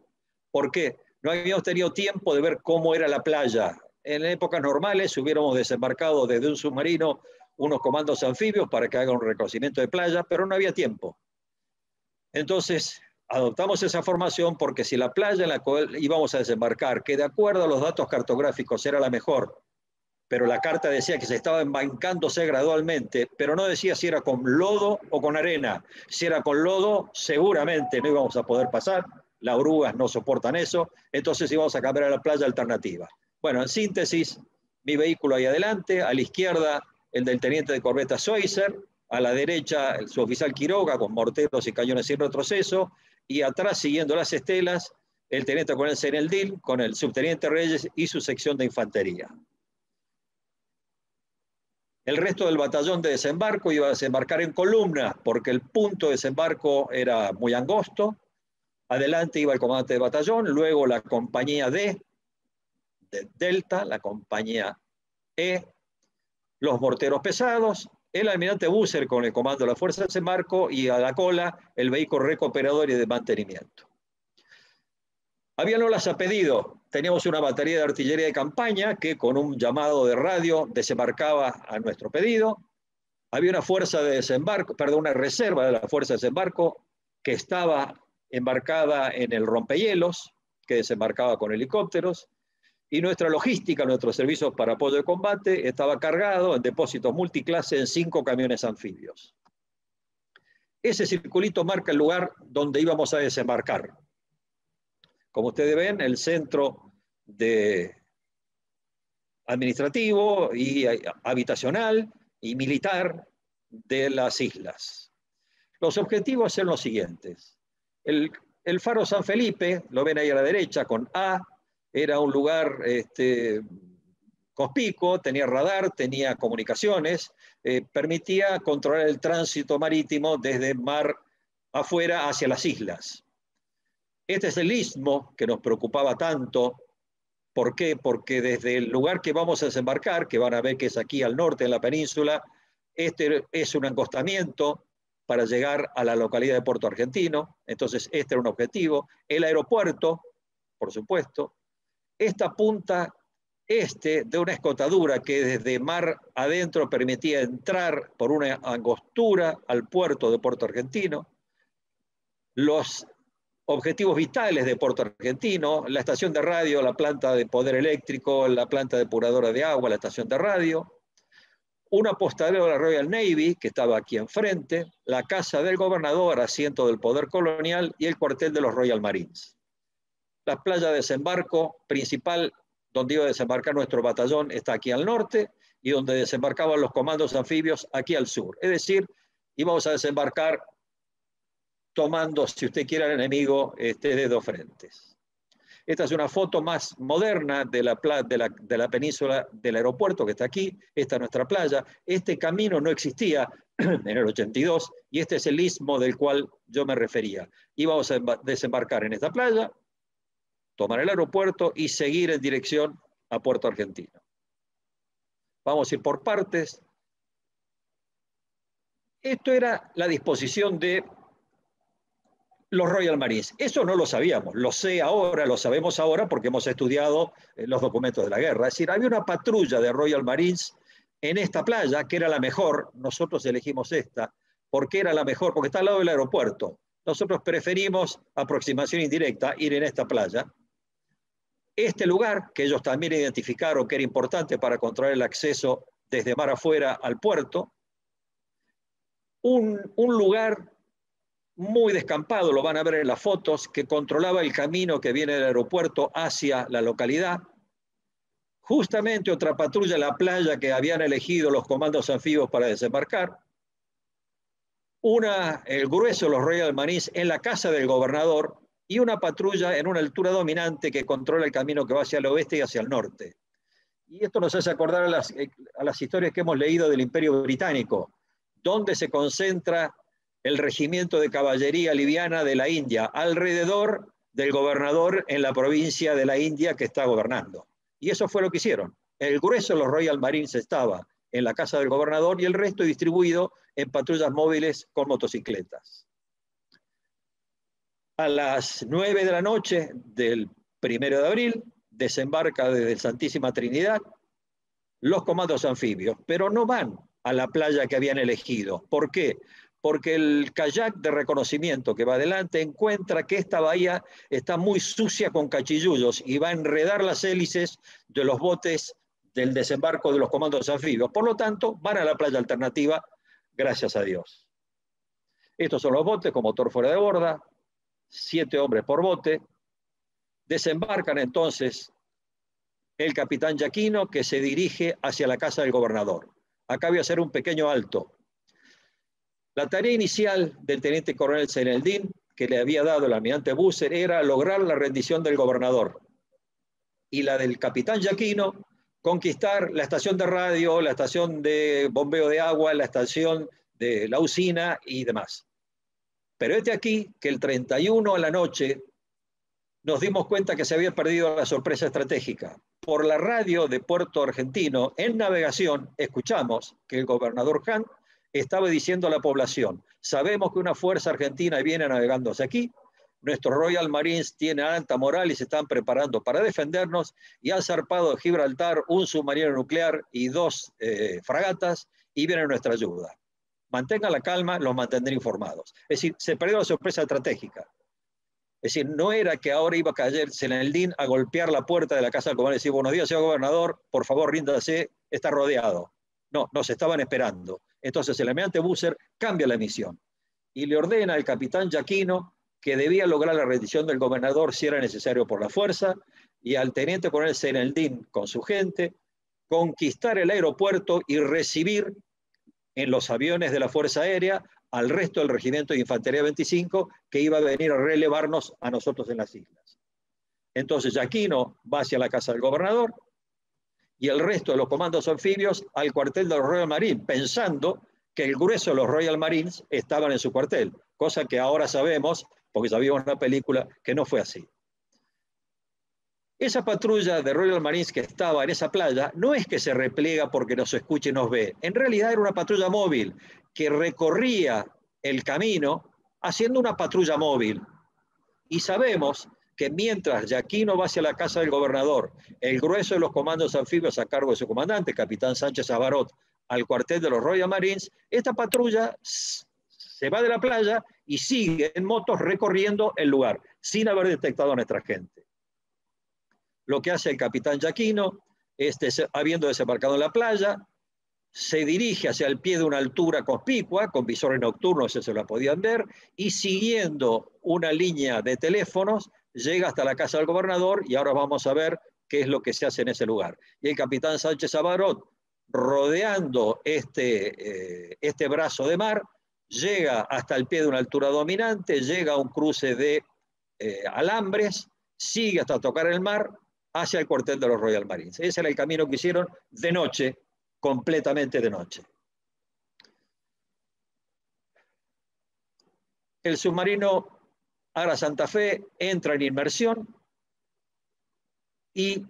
¿Por qué? No habíamos tenido tiempo de ver cómo era la playa. En épocas normales hubiéramos desembarcado desde un submarino unos comandos anfibios para que hagan un reconocimiento de playa, pero no había tiempo. Entonces, adoptamos esa formación porque si la playa en la cual íbamos a desembarcar, que de acuerdo a los datos cartográficos era la mejor, pero la carta decía que se estaba embancándose gradualmente, pero no decía si era con lodo o con arena. Si era con lodo, seguramente no íbamos a poder pasar. Las orugas no soportan eso, entonces íbamos a cambiar a la playa alternativa. Bueno, en síntesis, mi vehículo ahí adelante, a la izquierda el del teniente de corbeta Schweitzer, a la derecha el suboficial Quiroga con morteros y cañones sin retroceso, y atrás, siguiendo las estelas, el teniente coronel Seneldil con el subteniente Reyes y su sección de infantería. El resto del batallón de desembarco iba a desembarcar en columna, porque el punto de desembarco era muy angosto. Adelante iba el comandante de batallón, luego la compañía D, de Delta, la compañía E, los morteros pesados, el almirante Busser con el comando de la fuerza de desembarco y a la cola el vehículo recuperador y de mantenimiento. Habían olas a pedido. Teníamos una batería de artillería de campaña que con un llamado de radio desembarcaba a nuestro pedido. Había una fuerza de desembarco, perdón, una reserva de la fuerza de desembarco que estaba embarcada en el rompehielos, que desembarcaba con helicópteros. Y nuestra logística, nuestros servicios para apoyo de combate, estaba cargado en depósitos multiclase en 5 camiones anfibios. Ese circulito marca el lugar donde íbamos a desembarcar. Como ustedes ven, el centro administrativo y habitacional y militar de las islas. Los objetivos eran los siguientes. El faro San Felipe, lo ven ahí a la derecha con A, era un lugar conspicuo, tenía radar, tenía comunicaciones, permitía controlar el tránsito marítimo desde mar afuera hacia las islas. Este es el istmo que nos preocupaba tanto. ¿Por qué? Porque desde el lugar que vamos a desembarcar, que van a ver que es aquí al norte en la península, este es un encostamiento para llegar a la localidad de Puerto Argentino. Entonces este era un objetivo. El aeropuerto, por supuesto. Esta punta este de una escotadura que desde mar adentro permitía entrar por una angostura al puerto de Puerto Argentino. Los objetivos vitales de Puerto Argentino, la estación de radio, la planta de poder eléctrico, la planta depuradora de agua, la estación de radio, un apostadero de la Royal Navy, que estaba aquí enfrente, la casa del gobernador, asiento del poder colonial, y el cuartel de los Royal Marines. La playa de desembarco principal, donde iba a desembarcar nuestro batallón, está aquí al norte, y donde desembarcaban los comandos anfibios aquí al sur. Es decir, íbamos a desembarcar tomando, si usted quiere, al enemigo de dos frentes. Esta es una foto más moderna de la península del aeropuerto que está aquí. Esta es nuestra playa. Este camino no existía en el 82 y este es el istmo del cual yo me refería. Íbamos a desembarcar en esta playa, tomar el aeropuerto y seguir en dirección a Puerto Argentino. Vamos a ir por partes. Esto era la disposición de los Royal Marines. Eso no lo sabíamos, lo sé ahora, lo sabemos ahora porque hemos estudiado los documentos de la guerra. Es decir, había una patrulla de Royal Marines en esta playa, que era la mejor. Nosotros elegimos esta, porque era la mejor, porque está al lado del aeropuerto. Nosotros preferimos aproximación indirecta, ir en esta playa. Este lugar, que ellos también identificaron que era importante para controlar el acceso desde mar afuera al puerto, un lugar muy descampado, lo van a ver en las fotos, que controlaba el camino que viene del aeropuerto hacia la localidad. Justamente otra patrulla en la playa que habían elegido los comandos anfibios para desembarcar. El grueso de los Royal Marines en la casa del gobernador y una patrulla en una altura dominante que controla el camino que va hacia el oeste y hacia el norte. Y esto nos hace acordar a las historias que hemos leído del Imperio Británico, donde se concentra el regimiento de caballería liviana de la India, alrededor del gobernador en la provincia de la India que está gobernando. Y eso fue lo que hicieron. El grueso de los Royal Marines estaba en la casa del gobernador y el resto distribuido en patrullas móviles con motocicletas. A las 9 de la noche del 1 de abril desembarca desde el Santísima Trinidad los comandos anfibios, pero no van a la playa que habían elegido. ¿Por qué? Porque el kayak de reconocimiento que va adelante encuentra que esta bahía está muy sucia con cachillullos y va a enredar las hélices de los botes del desembarco de los comandos anfibios. Por lo tanto, van a la playa alternativa, gracias a Dios. Estos son los botes con motor fuera de borda, 7 hombres por bote. Desembarcan entonces el capitán Giacchino, que se dirige hacia la casa del gobernador. Acá voy a hacer un pequeño alto. La tarea inicial del teniente coronel Zeneldín, que le había dado el almirante Busser, era lograr la rendición del gobernador. Y la del capitán Giacchino, conquistar la estación de radio, la estación de bombeo de agua, la estación de la usina y demás. Pero aquí que el 31 a la noche nos dimos cuenta que se había perdido la sorpresa estratégica. Por la radio de Puerto Argentino, en navegación, escuchamos que el gobernador Hunt estaba diciendo a la población: sabemos que una fuerza argentina viene navegando hacia aquí, nuestros Royal Marines tienen alta moral y se están preparando para defendernos, y han zarpado de Gibraltar un submarino nuclear y 2 fragatas, y viene nuestra ayuda. Mantengan la calma, los mantendré informados. Es decir, se perdió la sorpresa estratégica. Es decir, no era que ahora iba a caer Zeneldín a golpear la puerta de la casa del gobernador y decir: buenos días, señor gobernador, por favor, ríndase, está rodeado. No, nos estaban esperando. Entonces el almirante Busser cambia la misión y le ordena al capitán Giacchino que debía lograr la rendición del gobernador si era necesario por la fuerza, y al teniente coronel Zeneldín con su gente conquistar el aeropuerto y recibir en los aviones de la Fuerza Aérea al resto del Regimiento de Infantería 25 que iba a venir a relevarnos a nosotros en las islas. Entonces Giacchino va hacia la casa del gobernador y el resto de los comandos anfibios al cuartel de los Royal Marines, pensando que el grueso de los Royal Marines estaban en su cuartel, cosa que ahora sabemos, porque ya vimos una película, que no fue así. Esa patrulla de Royal Marines que estaba en esa playa no es que se repliega porque nos escuche y nos ve. En realidad era una patrulla móvil que recorría el camino haciendo una patrulla móvil. Y sabemos que mientras Giaquino va hacia la casa del gobernador, el grueso de los comandos anfibios a cargo de su comandante, capitán Sánchez Abarot, al cuartel de los Royal Marines, esta patrulla se va de la playa y sigue en motos recorriendo el lugar, sin haber detectado a nuestra gente. Lo que hace el capitán Giaquino, habiendo desembarcado en la playa, se dirige hacia el pie de una altura conspicua, con visores nocturnos, eso la podían ver, y siguiendo una línea de teléfonos, llega hasta la casa del gobernador, y ahora vamos a ver qué es lo que se hace en ese lugar. Y el capitán Sánchez Abarot, rodeando este brazo de mar, llega hasta el pie de una altura dominante, llega a un cruce de alambres, sigue hasta tocar el mar, hacia el cuartel de los Royal Marines. Ese era el camino que hicieron de noche, completamente de noche. El submarino Ara Santa Fe entra en inmersión y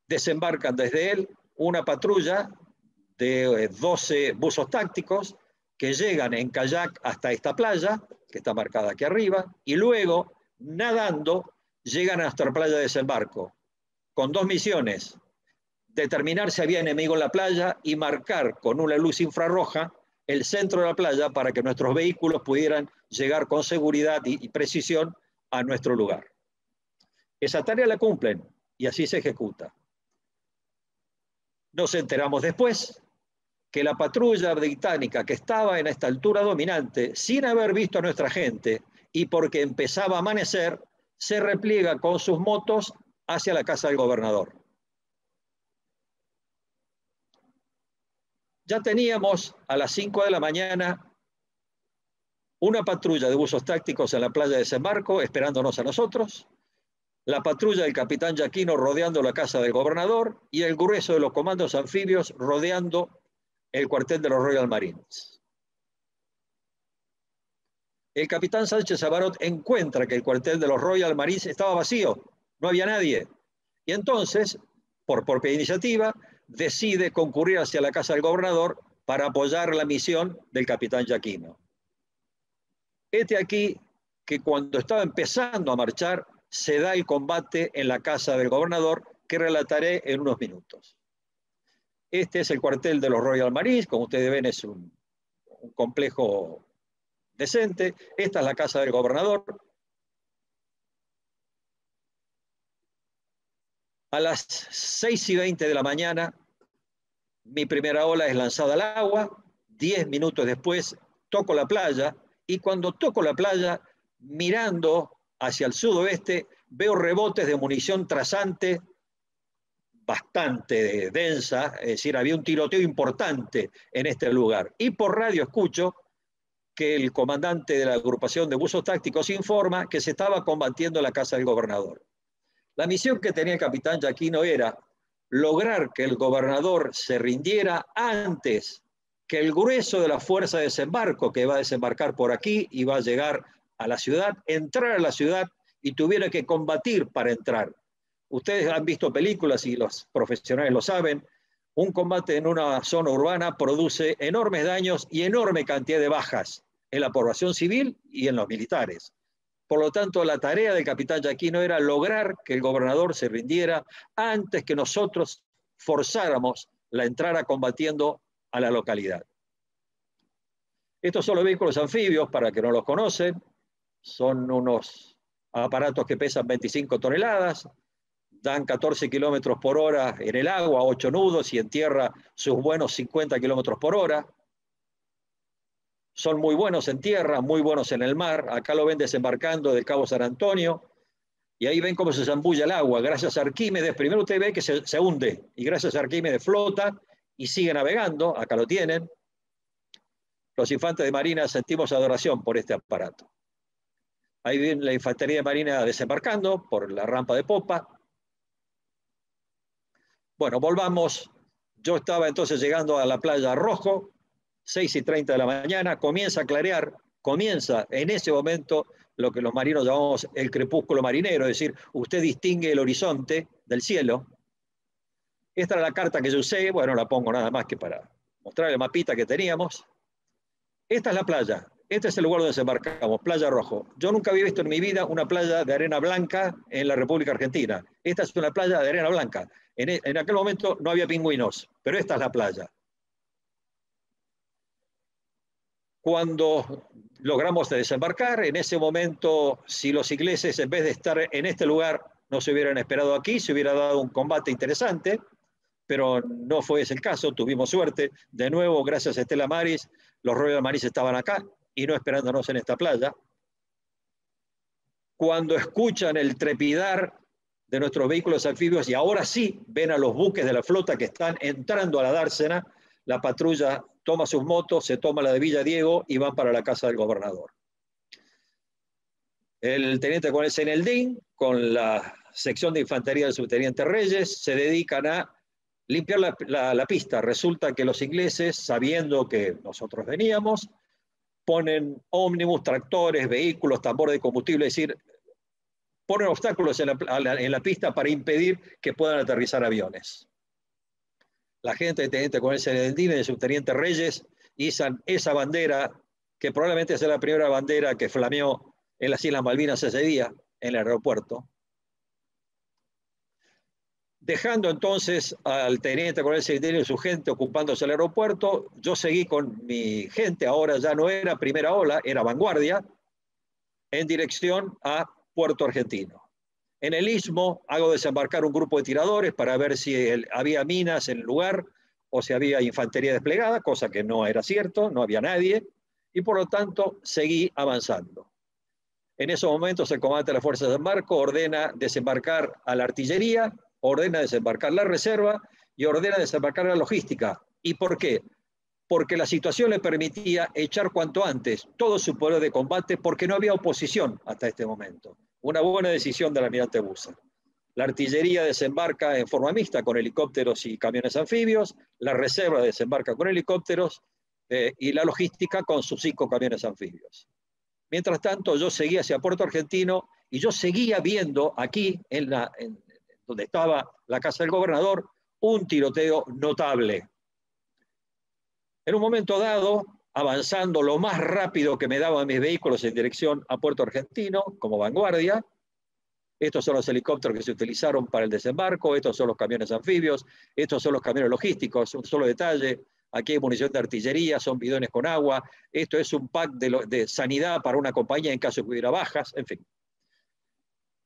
desembarcan desde él una patrulla de 12 buzos tácticos que llegan en kayak hasta esta playa, que está marcada aquí arriba, y luego, nadando, llegan hasta la playa de desembarco, con dos misiones: determinar si había enemigo en la playa y marcar con una luz infrarroja el centro de la playa para que nuestros vehículos pudieran llegar con seguridad y precisión a nuestro lugar. Esa tarea la cumplen y así se ejecuta. Nos enteramos después que la patrulla británica que estaba en esta altura dominante, sin haber visto a nuestra gente y porque empezaba a amanecer, se repliega con sus motos hacia la casa del gobernador. Ya teníamos a las 5 de la mañana una patrulla de buzos tácticos en la playa de desembarco esperándonos a nosotros, la patrulla del capitán Giaquino rodeando la casa del gobernador y el grueso de los comandos anfibios rodeando el cuartel de los Royal Marines. El capitán Sánchez Abarot encuentra que el cuartel de los Royal Marines estaba vacío, no había nadie. Y entonces, por propia iniciativa, decide concurrir hacia la casa del gobernador para apoyar la misión del capitán Giaquino. Aquí que cuando estaba empezando a marchar, se da el combate en la casa del gobernador, que relataré en unos minutos. Este es el cuartel de los Royal Marines, como ustedes ven es un complejo decente. Esta es la casa del gobernador. A las 6:20 de la mañana, mi primera ola es lanzada al agua. 10 minutos después, toco la playa. Y cuando toco la playa, mirando hacia el sudoeste, veo rebotes de munición trazante bastante densa. Es decir, había un tiroteo importante en este lugar. Y por radio escucho que el comandante de la agrupación de buzos tácticos informa que se estaba combatiendo en la casa del gobernador. La misión que tenía el capitán Giaquino era lograr que el gobernador se rindiera antes que el grueso de la fuerza de desembarco, que va a desembarcar por aquí y va a llegar a la ciudad, entrara a la ciudad y tuviera que combatir para entrar. Ustedes han visto películas y los profesionales lo saben. Un combate en una zona urbana produce enormes daños y enorme cantidad de bajas en la población civil y en los militares. Por lo tanto, la tarea del capitán Giaquino era lograr que el gobernador se rindiera antes que nosotros forzáramos la entrada combatiendo a la localidad. Estos son los vehículos anfibios, para que no los conocen. Son unos aparatos que pesan 25 toneladas, dan 14 kilómetros por hora en el agua, 8 nudos, y en tierra sus buenos 50 kilómetros por hora. Son muy buenos en tierra, muy buenos en el mar. Acá lo ven desembarcando del Cabo San Antonio, y ahí ven cómo se zambulla el agua. Gracias a Arquímedes, primero usted ve que se hunde, y gracias a Arquímedes flota y sigue navegando. Acá lo tienen. Los infantes de marina sentimos adoración por este aparato. Ahí ven la infantería de marina desembarcando por la rampa de popa. Bueno, volvamos. Yo estaba entonces llegando a la playa Rojo, 6:30 de la mañana, comienza a clarear, comienza en ese momento lo que los marinos llamamos el crepúsculo marinero, es decir, usted distingue el horizonte del cielo. Esta era la carta que yo usé, bueno, la pongo nada más que para mostrar el mapita que teníamos. Esta es la playa, este es el lugar donde desembarcamos, Playa Rojo. Yo nunca había visto en mi vida una playa de arena blanca en la República Argentina. Esta es una playa de arena blanca. En aquel momento no había pingüinos, pero esta es la playa. Cuando logramos desembarcar, en ese momento, si los ingleses en vez de estar en este lugar no se hubieran esperado aquí, se hubiera dado un combate interesante, pero no fue ese el caso, tuvimos suerte. De nuevo, gracias a Stella Maris, los Royal Marines estaban acá y no esperándonos en esta playa. Cuando escuchan el trepidar de nuestros vehículos anfibios y ahora sí ven a los buques de la flota que están entrando a la dársena, la patrulla toma sus motos, se toma la de Villa Diego y van para la casa del gobernador. El teniente coronel Seneldín, con la sección de infantería del subteniente Reyes, se dedican a limpiar la pista. Resulta que los ingleses, sabiendo que nosotros veníamos, ponen ómnibus, tractores, vehículos, tambores de combustible, es decir, ponen obstáculos en la pista para impedir que puedan aterrizar aviones. La gente del teniente coronel Seneldín y del subteniente Reyes izan esa bandera, que probablemente sea la primera bandera que flameó en las Islas Malvinas ese día, en el aeropuerto. Dejando entonces al teniente coronel Seneldín y su gente ocupándose el aeropuerto, yo seguí con mi gente, ahora ya no era primera ola, era vanguardia, en dirección a Puerto Argentino. En el Istmo hago desembarcar un grupo de tiradores para ver si había minas en el lugar o si había infantería desplegada, cosa que no era cierto, no había nadie, y por lo tanto seguí avanzando. En esos momentos el comandante de las fuerzas de desembarco ordena desembarcar a la artillería, ordena desembarcar la reserva y ordena desembarcar la logística. ¿Y por qué? Porque la situación le permitía echar cuanto antes todo su poder de combate porque no había oposición hasta este momento. Una buena decisión del almirante Buser. La artillería desembarca en forma mixta con helicópteros y camiones anfibios, la reserva desembarca con helicópteros y la logística con sus 5 camiones anfibios. Mientras tanto, yo seguía hacia Puerto Argentino y yo seguía viendo aquí, donde estaba la casa del gobernador, un tiroteo notable. En un momento dado, avanzando lo más rápido que me daban mis vehículos en dirección a Puerto Argentino, como vanguardia. Estos son los helicópteros que se utilizaron para el desembarco, estos son los camiones anfibios, estos son los camiones logísticos. Un solo detalle, aquí hay munición de artillería, son bidones con agua, esto es un pack de sanidad para una compañía en caso de que hubiera bajas, en fin.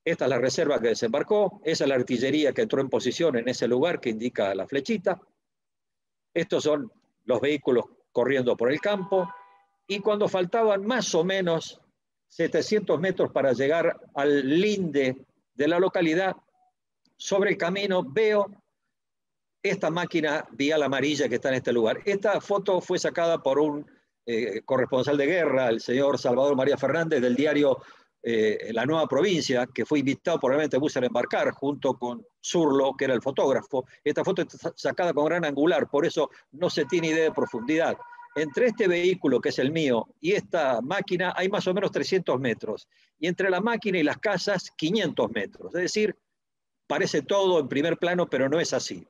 Esta es la reserva que desembarcó, esa es la artillería que entró en posición en ese lugar que indica la flechita. Estos son los vehículos corriendo por el campo, y cuando faltaban más o menos 700 metros para llegar al linde de la localidad, sobre el camino veo esta máquina vial amarilla que está en este lugar. Esta foto fue sacada por un corresponsal de guerra, el señor Salvador María Fernández, del diario La Nueva Provincia, que fue invitado por el Buser a embarcar junto con Zurlo, que era el fotógrafo. Esta foto está sacada con gran angular, por eso no se tiene idea de profundidad. Entre este vehículo, que es el mío, y esta máquina hay más o menos 300 metros. Y entre la máquina y las casas, 500 metros. Es decir, parece todo en primer plano, pero no es así.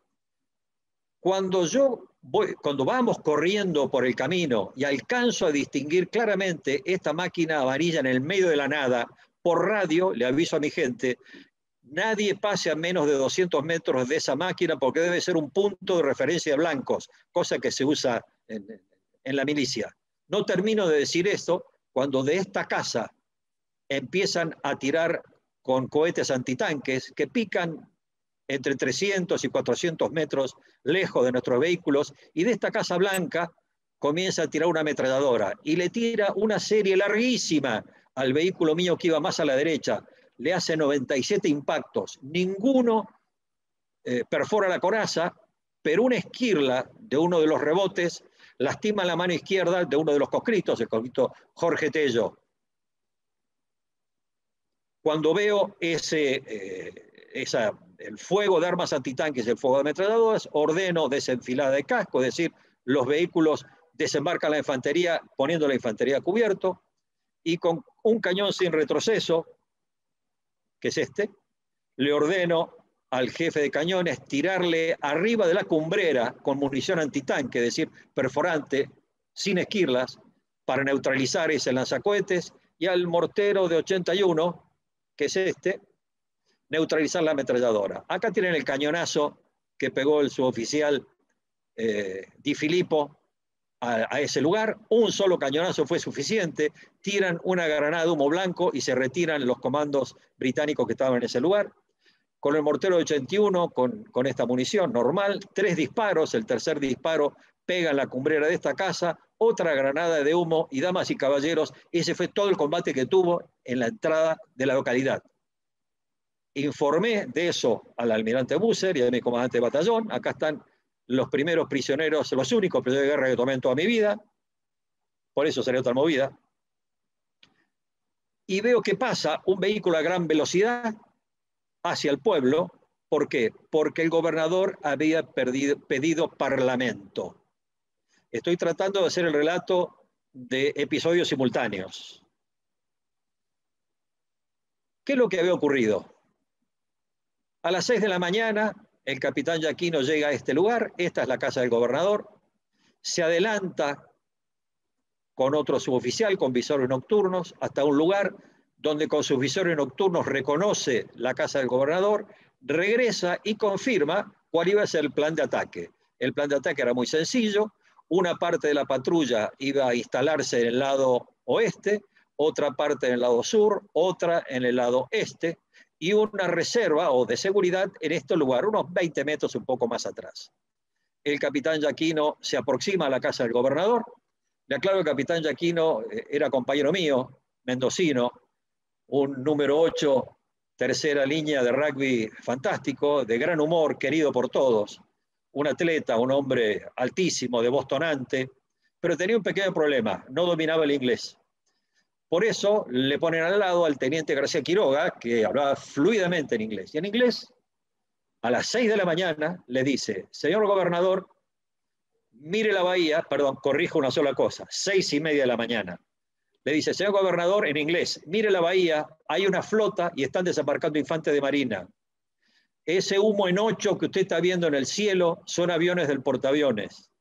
Cuando vamos corriendo por el camino y alcanzo a distinguir claramente esta máquina amarilla en el medio de la nada, por radio le aviso a mi gente, nadie pase a menos de 200 metros de esa máquina porque debe ser un punto de referencia de blancos, cosa que se usa en la milicia. No termino de decir esto cuando de esta casa empiezan a tirar con cohetes antitanques que pican entre 300 y 400 metros lejos de nuestros vehículos, y de esta Casa Blanca comienza a tirar una ametralladora y le tira una serie larguísima al vehículo mío que iba más a la derecha. Le hace 97 impactos, ninguno perfora la coraza, pero una esquirla de uno de los rebotes lastima la mano izquierda de uno de los conscriptos, el conscripto Jorge Tello. Cuando veo el fuego de armas antitanques y el fuego de ametralladoras, ordeno desenfilada de casco, es decir, los vehículos desembarca la infantería poniendo la infantería a cubierto y con un cañón sin retroceso, que es este, le ordeno al jefe de cañones tirarle arriba de la cumbrera con munición antitanque, es decir, perforante, sin esquirlas, para neutralizar ese lanzacohetes, y al mortero de 81, que es este, neutralizar la ametralladora. Acá tienen el cañonazo que pegó el suboficial Di Filippo a ese lugar. Un solo cañonazo fue suficiente, tiran una granada de humo blanco y se retiran los comandos británicos que estaban en ese lugar. Con el mortero de 81, con esta munición normal, 3 disparos, el tercer disparo pega en la cumbrera de esta casa, otra granada de humo, y damas y caballeros, ese fue todo el combate que tuvo en la entrada de la localidad. Informé de eso al almirante Busser y a mi comandante de batallón. Acá están los primeros prisioneros, los únicos prisioneros de guerra que tomé en toda mi vida, por eso salió tal movida. Y veo que pasa un vehículo a gran velocidad hacia el pueblo. ¿Por qué? Porque el gobernador había pedido parlamento. Estoy tratando de hacer el relato de episodios simultáneos. ¿Qué es lo que había ocurrido? A las 6 de la mañana, el capitán Giacchino llega a este lugar. Esta es la casa del gobernador. Se adelanta con otro suboficial, con visores nocturnos, hasta un lugar donde con sus visores nocturnos reconoce la casa del gobernador, regresa y confirma cuál iba a ser el plan de ataque. El plan de ataque era muy sencillo. Una parte de la patrulla iba a instalarse en el lado oeste, otra parte en el lado sur, otra en el lado este, y una reserva o de seguridad en este lugar, unos 20 metros un poco más atrás. El capitán Giacchino se aproxima a la casa del gobernador. Le aclaro que el capitán Giacchino era compañero mío, mendocino, un número 8, tercera línea de rugby fantástico, de gran humor, querido por todos, un atleta, un hombre altísimo, debostonante, pero tenía un pequeño problema, no dominaba el inglés. Por eso le ponen al lado al teniente García Quiroga, que hablaba fluidamente en inglés. Y en inglés, a las 6 de la mañana, le dice: señor gobernador, mire la bahía, perdón, corrijo una sola cosa, 6:30 de la mañana. Le dice: señor gobernador, en inglés, mire la bahía, hay una flota y están desembarcando infantes de marina. Ese humo en 8 que usted está viendo en el cielo son aviones del portaaviones.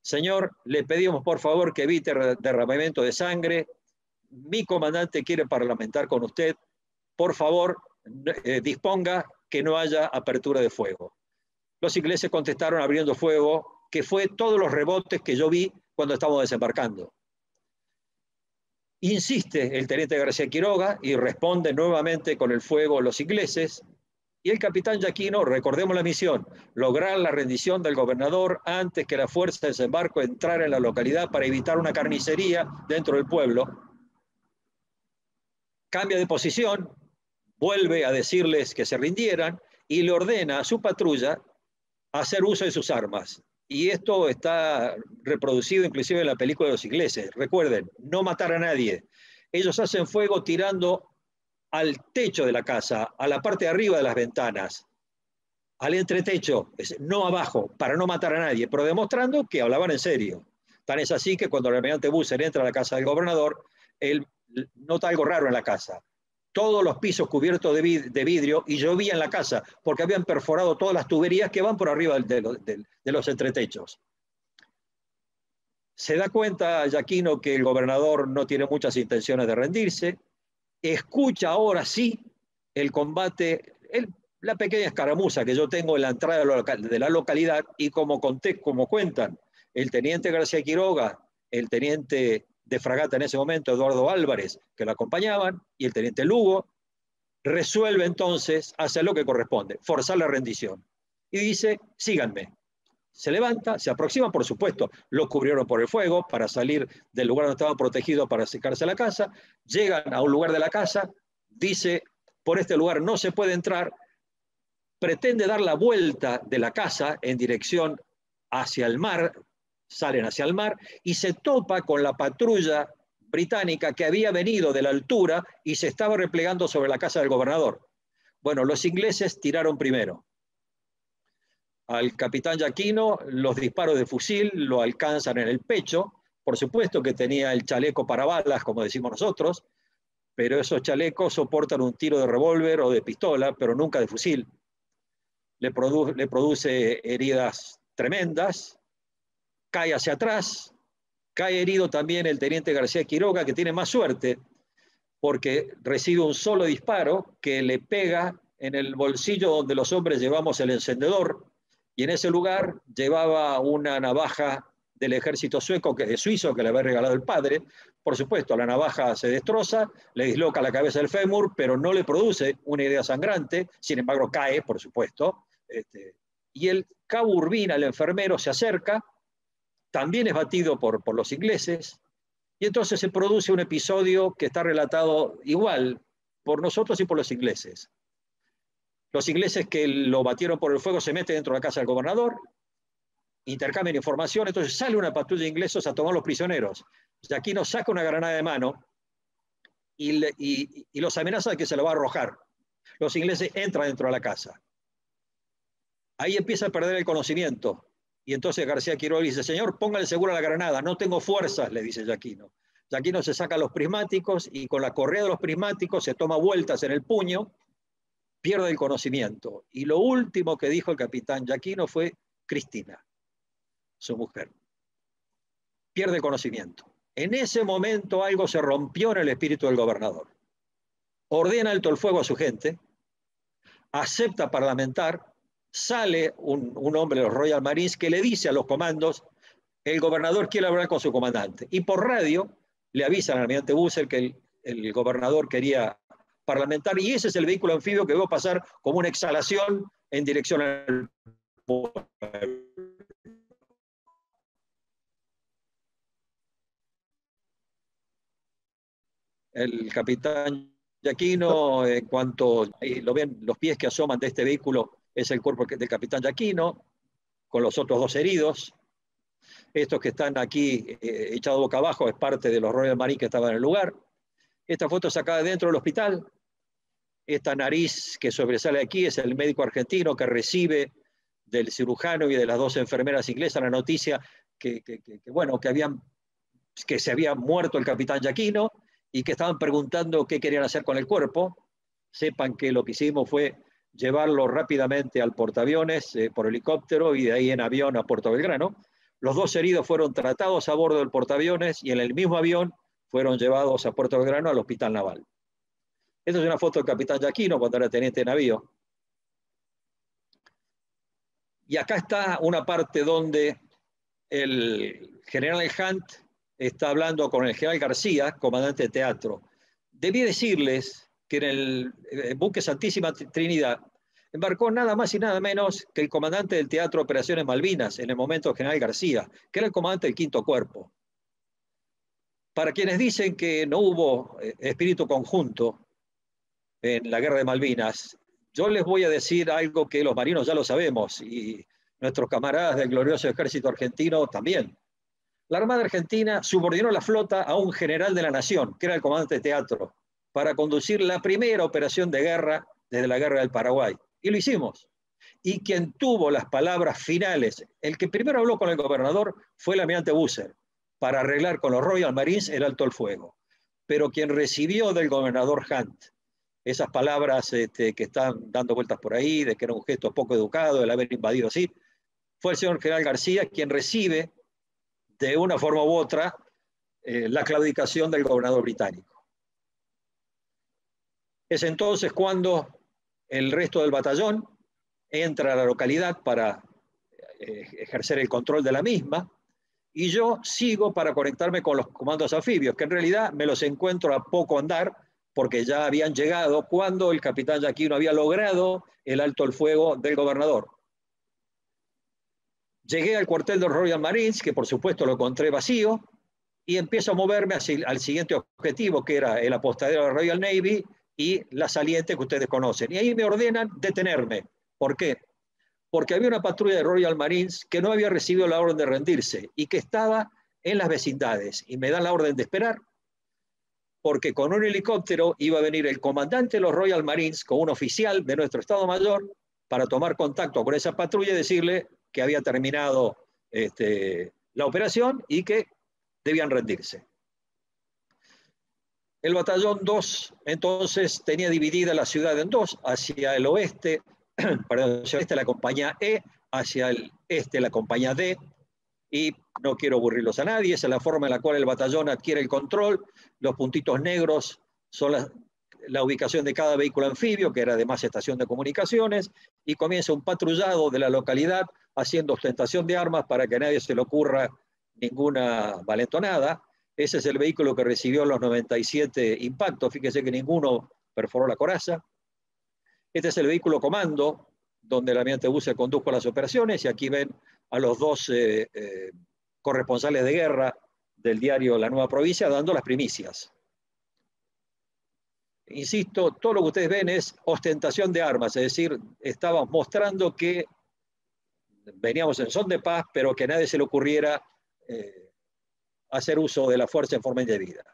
Señor, le pedimos por favor que evite derramamiento de sangre. Mi comandante quiere parlamentar con usted. Por favor, disponga que no haya apertura de fuego. Los ingleses contestaron abriendo fuego, que fue todos los rebotes que yo vi cuando estábamos desembarcando. Insiste el teniente García Quiroga y responde nuevamente con el fuego los ingleses. Y el capitán Giacchino, recordemos la misión, lograr la rendición del gobernador antes que la fuerza de desembarco entrara en la localidad para evitar una carnicería dentro del pueblo. Cambia de posición, vuelve a decirles que se rindieran y le ordena a su patrulla hacer uso de sus armas. Y esto está reproducido inclusive en la película de los ingleses. Recuerden, no matar a nadie. Ellos hacen fuego tirando al techo de la casa, a la parte de arriba de las ventanas, al entretecho, no abajo, para no matar a nadie, pero demostrando que hablaban en serio. Tan es así que cuando el almirante Busser entra a la casa del gobernador, él nota algo raro en la casa. Todos los pisos cubiertos de vidrio, y llovía en la casa, porque habían perforado todas las tuberías que van por arriba de los entretechos. Se da cuenta Giacchino que el gobernador no tiene muchas intenciones de rendirse, escucha ahora sí el combate, la pequeña escaramuza que yo tengo en la entrada de la localidad, y como cuentan el teniente García Quiroga, el teniente de fragata en ese momento, Eduardo Álvarez, que lo acompañaban, y el teniente Lugo, resuelve entonces hacer lo que corresponde, forzar la rendición. Y dice: síganme. Se levanta, se aproxima, por supuesto, lo cubrieron por el fuego para salir del lugar donde estaban protegidos para acercarse a la casa, llegan a un lugar de la casa, dice: por este lugar no se puede entrar, pretende dar la vuelta de la casa en dirección hacia el mar, salen hacia el mar y se topa con la patrulla británica que había venido de la altura y se estaba replegando sobre la casa del gobernador. Bueno, los ingleses tiraron primero. Al capitán Giacchino los disparos de fusil lo alcanzan en el pecho, Por supuesto que tenía el chaleco para balas, como decimos nosotros, pero esos chalecos soportan un tiro de revólver o de pistola, pero nunca de fusil. Le produce heridas tremendas, cae hacia atrás, cae herido también el teniente García Quiroga, que tiene más suerte, porque recibe un solo disparo que le pega en el bolsillo donde los hombres llevamos el encendedor, y en ese lugar llevaba una navaja del ejército suizo que le había regalado el padre. Por supuesto, la navaja se destroza, le disloca la cabeza del fémur, pero no le produce una herida sangrante, sin embargo cae, por supuesto. Y el cabo Urbina, el enfermero, se acerca, también es batido por los ingleses, y entonces se produce un episodio que está relatado igual por nosotros y por los ingleses. Los ingleses que lo batieron por el fuego se meten dentro de la casa del gobernador, intercambian información, entonces sale una patrulla de ingleses a tomar los prisioneros. Giaquino saca una granada de mano y los amenaza de que se lo va a arrojar. Los ingleses entran dentro de la casa. Ahí empieza a perder el conocimiento. Y entonces García Quiroga dice, señor, póngale seguro a la granada, no tengo fuerzas, le dice Giaquino. Giaquino se saca los prismáticos y con la correa de los prismáticos se toma vueltas en el puño, pierde el conocimiento. Y lo último que dijo el capitán Giaquino fue Cristina, su mujer. Pierde el conocimiento. En ese momento algo se rompió en el espíritu del gobernador. Ordena alto el fuego a su gente, acepta parlamentar, sale un hombre de los Royal Marines que le dice a los comandos, el gobernador quiere hablar con su comandante. Y por radio le avisan al almirante Busser que el gobernador quería parlamentar, y ese es el vehículo anfibio que va a pasar como una exhalación en dirección al pueblo. El capitán Giaquino, en cuanto lo ven, los pies que asoman de este vehículo, es el cuerpo del capitán Giaquino, con los otros dos heridos. Estos que están aquí echados boca abajo es parte de los Royal Marines que estaban en el lugar. Esta foto sacada dentro del hospital. Esta nariz que sobresale aquí es el médico argentino que recibe del cirujano y de las dos enfermeras inglesas la noticia que se había muerto el capitán Giaquino y que estaban preguntando qué querían hacer con el cuerpo. Sepan que lo que hicimos fue llevarlo rápidamente al portaaviones por helicóptero y de ahí en avión a Puerto Belgrano. Los dos heridos fueron tratados a bordo del portaaviones y en el mismo avión fueron llevados a Puerto Belgrano al hospital naval. Esta es una foto del capitán Giaquino cuando era teniente de navío. Y acá está una parte donde el general Hunt está hablando con el general García, comandante de teatro. Debí decirles que en el buque Santísima Trinidad embarcó nada más y nada menos que el comandante del Teatro de Operaciones Malvinas, en el momento el general García, que era el comandante del Quinto Cuerpo. Para quienes dicen que no hubo espíritu conjunto en la guerra de Malvinas, yo les voy a decir algo que los marinos ya lo sabemos y nuestros camaradas del glorioso ejército argentino también. La Armada Argentina subordinó la flota a un general de la nación, que era el comandante de teatro, para conducir la primera operación de guerra desde la guerra del Paraguay. Y lo hicimos. Y quien tuvo las palabras finales, el que primero habló con el gobernador fue el almirante Busser, para arreglar con los Royal Marines el alto el fuego. Pero quien recibió del gobernador Hunt esas palabras que están dando vueltas por ahí, de que era un gesto poco educado el haber invadido así, fue el señor general García, quien recibe de una forma u otra la claudicación del gobernador británico. Es entonces cuando el resto del batallón entra a la localidad para ejercer el control de la misma, y yo sigo para conectarme con los comandos anfibios, que en realidad me los encuentro a poco andar, porque ya habían llegado cuando el capitán Giaquino había logrado el alto el fuego del gobernador. Llegué al cuartel de los Royal Marines, que por supuesto lo encontré vacío, y empiezo a moverme al siguiente objetivo, que era el apostadero de la Royal Navy y la saliente que ustedes conocen. Y ahí me ordenan detenerme. ¿Por qué? Porque había una patrulla de Royal Marines que no había recibido la orden de rendirse y que estaba en las vecindades. Y me dan la orden de esperar, porque con un helicóptero iba a venir el comandante de los Royal Marines con un oficial de nuestro Estado Mayor para tomar contacto con esa patrulla y decirle que había terminado la operación y que debían rendirse. El batallón 2 entonces tenía dividida la ciudad en dos, hacia el oeste, perdón, hacia el este la compañía E, hacia el este la compañía D, y no quiero aburrirlos a nadie, esa es la forma en la cual el batallón adquiere el control. Los puntitos negros son la ubicación de cada vehículo anfibio, que era además estación de comunicaciones, y comienza un patrullado de la localidad haciendo ostentación de armas para que a nadie se le ocurra ninguna valentonada. Ese es el vehículo que recibió los 97 impactos, fíjese que ninguno perforó la coraza. Este es el vehículo comando, donde el almirante Busser condujo las operaciones, y aquí ven a los dos corresponsales de guerra del diario La Nueva Provincia dando las primicias. Insisto, todo lo que ustedes ven es ostentación de armas, es decir, estábamos mostrando que veníamos en son de paz, pero que a nadie se le ocurriera hacer uso de la fuerza en forma indebida.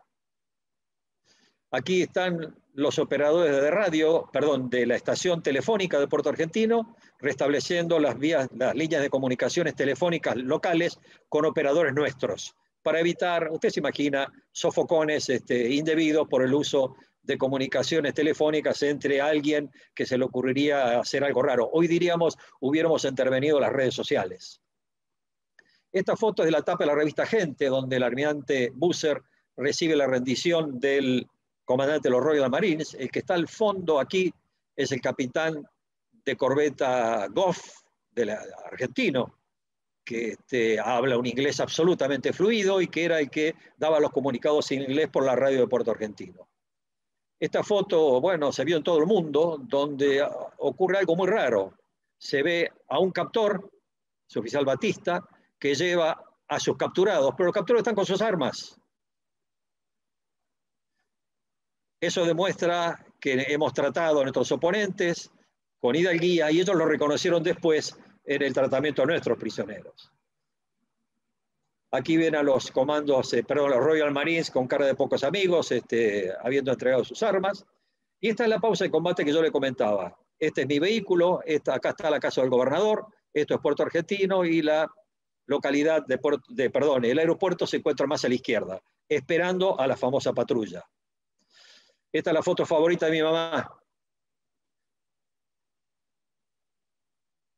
Aquí están los operadores de radio, perdón, de la estación telefónica de Puerto Argentino, restableciendo las líneas de comunicaciones telefónicas locales con operadores nuestros, para evitar, usted se imagina, sofocones indebidos por el uso de comunicaciones telefónicas entre alguien que se le ocurriría hacer algo raro. Hoy diríamos, hubiéramos intervenido las redes sociales. Esta foto es de la tapa de la revista Gente, donde el almirante Busser recibe la rendición del comandante de los Royal Marines. El que está al fondo aquí es el capitán de corbeta Goff, argentino, que habla un inglés absolutamente fluido y que era el que daba los comunicados en inglés por la radio de Puerto Argentino. Esta foto, bueno, se vio en todo el mundo, donde ocurre algo muy raro. Se ve a un captor, su oficial Batista, que lleva a sus capturados, pero los capturados están con sus armas. Eso demuestra que hemos tratado a nuestros oponentes con hidalguía y ellos lo reconocieron después en el tratamiento de nuestros prisioneros. Aquí ven a los comandos, los Royal Marines con cara de pocos amigos, habiendo entregado sus armas. Y esta es la pausa de combate que yo le comentaba. Este es mi vehículo, acá está la casa del gobernador, esto es Puerto Argentino y la localidad el aeropuerto se encuentra más a la izquierda, esperando a la famosa patrulla. Esta es la foto favorita de mi mamá.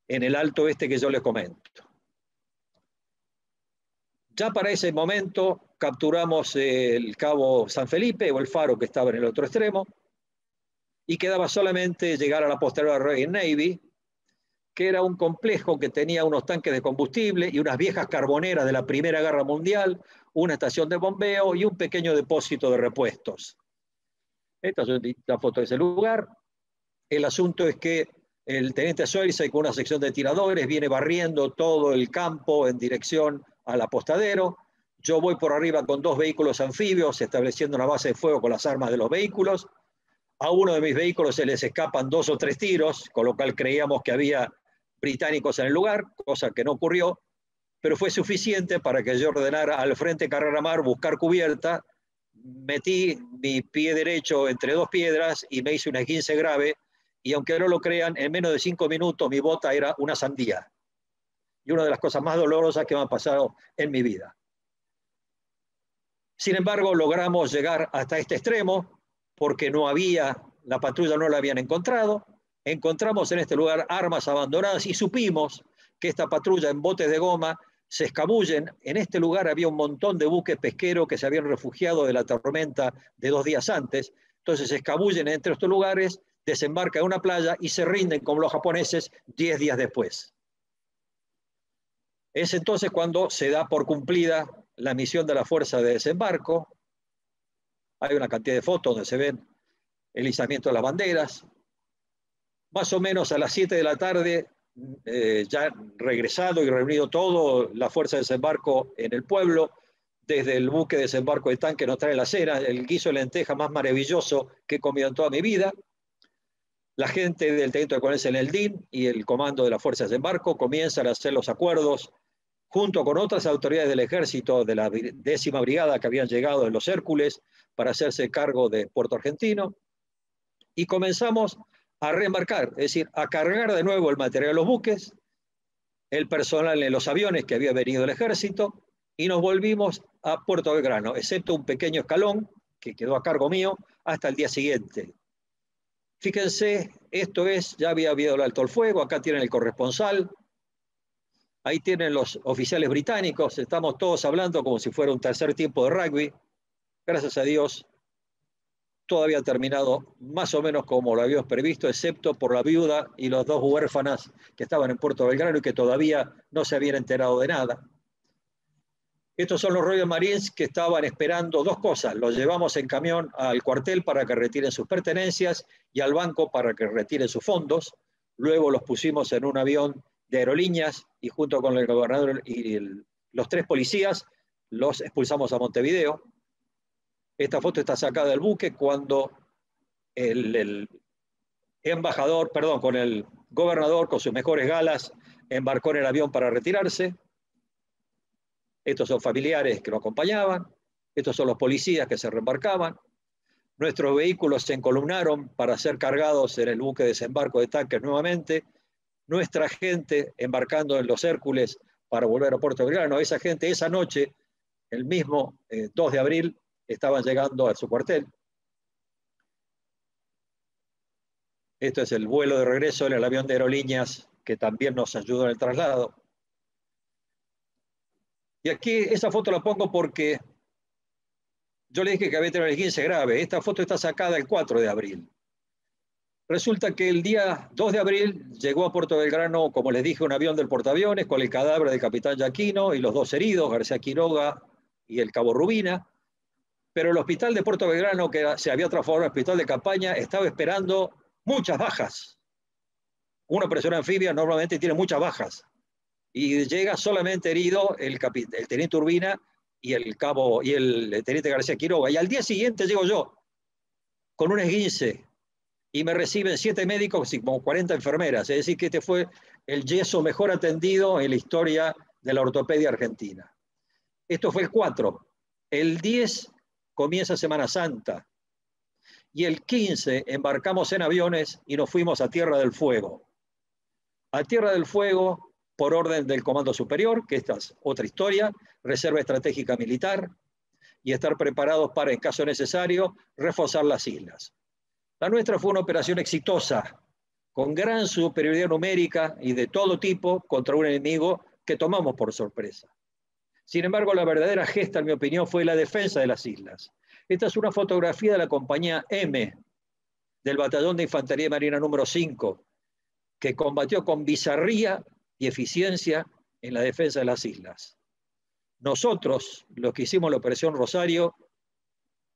En el alto este que yo les comento. Ya para ese momento capturamos el cabo San Felipe o el faro que estaba en el otro extremo y quedaba solamente llegar a la posterior Royal Navy, que era un complejo que tenía unos tanques de combustible y unas viejas carboneras de la Primera Guerra Mundial, una estación de bombeo y un pequeño depósito de repuestos. Esta es la foto de ese lugar. El asunto es que el teniente Soilsey, con una sección de tiradores, viene barriendo todo el campo en dirección al apostadero. Yo voy por arriba con dos vehículos anfibios, estableciendo una base de fuego con las armas de los vehículos. A uno de mis vehículos se les escapan 2 o 3 tiros, con lo cual creíamos que había británicos en el lugar, cosa que no ocurrió, pero fue suficiente para que yo ordenara al frente Carrera Mar buscar cubierta. Metí mi pie derecho entre 2 piedras y me hice una esguince grave, y aunque no lo crean, en menos de 5 minutos mi bota era una sandía. Y una de las cosas más dolorosas que me han pasado en mi vida. Sin embargo, logramos llegar hasta este extremo, porque la patrulla no la habían encontrado. Encontramos en este lugar armas abandonadas y supimos que esta patrulla en botes de goma se escabullen. En este lugar había un montón de buques pesqueros que se habían refugiado de la tormenta de 2 días antes. Entonces se escabullen entre estos lugares, desembarcan en una playa y se rinden como los japoneses 10 días después. Es entonces cuando se da por cumplida la misión de la fuerza de desembarco. Hay una cantidad de fotos donde se ven el izamiento de las banderas. Más o menos a las 7 de la tarde, ya regresado y reunido todo, la fuerza de desembarco en el pueblo, desde el buque de desembarco de tanque nos trae la cena, el guiso de lenteja más maravilloso que he comido en toda mi vida. La gente del teniente de coronel Seneldín y el comando de la fuerza de desembarco comienzan a hacer los acuerdos junto con otras autoridades del ejército de la 10ª brigada que habían llegado en los Hércules para hacerse cargo de Puerto Argentino, y comenzamos a reembarcar, es decir, a cargar de nuevo el material de los buques, el personal en los aviones que había venido del ejército, y nos volvimos a Puerto Belgrano, excepto un pequeño escalón que quedó a cargo mío hasta el día siguiente. Fíjense, esto es, ya había habido el alto el fuego, acá tienen el corresponsal, ahí tienen los oficiales británicos, estamos todos hablando como si fuera un tercer tiempo de rugby. Gracias a Dios, todo había terminado más o menos como lo habíamos previsto, excepto por la viuda y los dos huérfanas que estaban en Puerto Belgrano y que todavía no se habían enterado de nada. Estos son los Royal Marines que estaban esperando dos cosas. Los llevamos en camión al cuartel para que retiren sus pertenencias y al banco para que retiren sus fondos. Luego los pusimos en un avión de aerolíneas y junto con el gobernador y los tres policías los expulsamos a Montevideo. Esta foto está sacada del buque cuando el embajador, perdón, con el gobernador con sus mejores galas embarcó en el avión para retirarse. Estos son familiares que lo acompañaban, estos son los policías que se reembarcaban. Nuestros vehículos se encolumnaron para ser cargados en el buque de desembarco de tanques nuevamente. Nuestra gente embarcando en los Hércules para volver a Puerto Belgrano. Esa gente esa noche, el mismo 2 de abril, estaban llegando a su cuartel. Esto es el vuelo de regreso en el avión de aerolíneas que también nos ayudó en el traslado. Y aquí esa foto la pongo porque yo le dije que había tenido el 15 grave. Esta foto está sacada el 4 de abril. Resulta que el día 2 de abril llegó a Puerto Belgrano, como les dije, un avión del portaaviones con el cadáver del capitán Yaquino y los dos heridos, García Quiroga y el cabo Rubina. Pero el hospital de Puerto Belgrano, que se había transformado en hospital de campaña, estaba esperando muchas bajas. Una operación anfibia normalmente tiene muchas bajas. Y llega solamente herido el teniente Urbina y el teniente García Quiroga. Y al día siguiente llego yo con un esguince y me reciben 7 médicos y como 40 enfermeras. Es decir, que este fue el yeso mejor atendido en la historia de la ortopedia argentina. Esto fue el 4. El 10 comienza Semana Santa. Y el 15 embarcamos en aviones y nos fuimos a Tierra del Fuego. A Tierra del Fuego, por orden del Comando Superior, que esta es otra historia, Reserva Estratégica Militar, y estar preparados para, en caso necesario, reforzar las islas. La nuestra fue una operación exitosa, con gran superioridad numérica y de todo tipo contra un enemigo que tomamos por sorpresa. Sin embargo, la verdadera gesta, en mi opinión, fue la defensa de las islas. Esta es una fotografía de la compañía M, del Batallón de Infantería Marina número 5, que combatió con bizarría y eficiencia en la defensa de las islas. Nosotros, los que hicimos la Operación Rosario,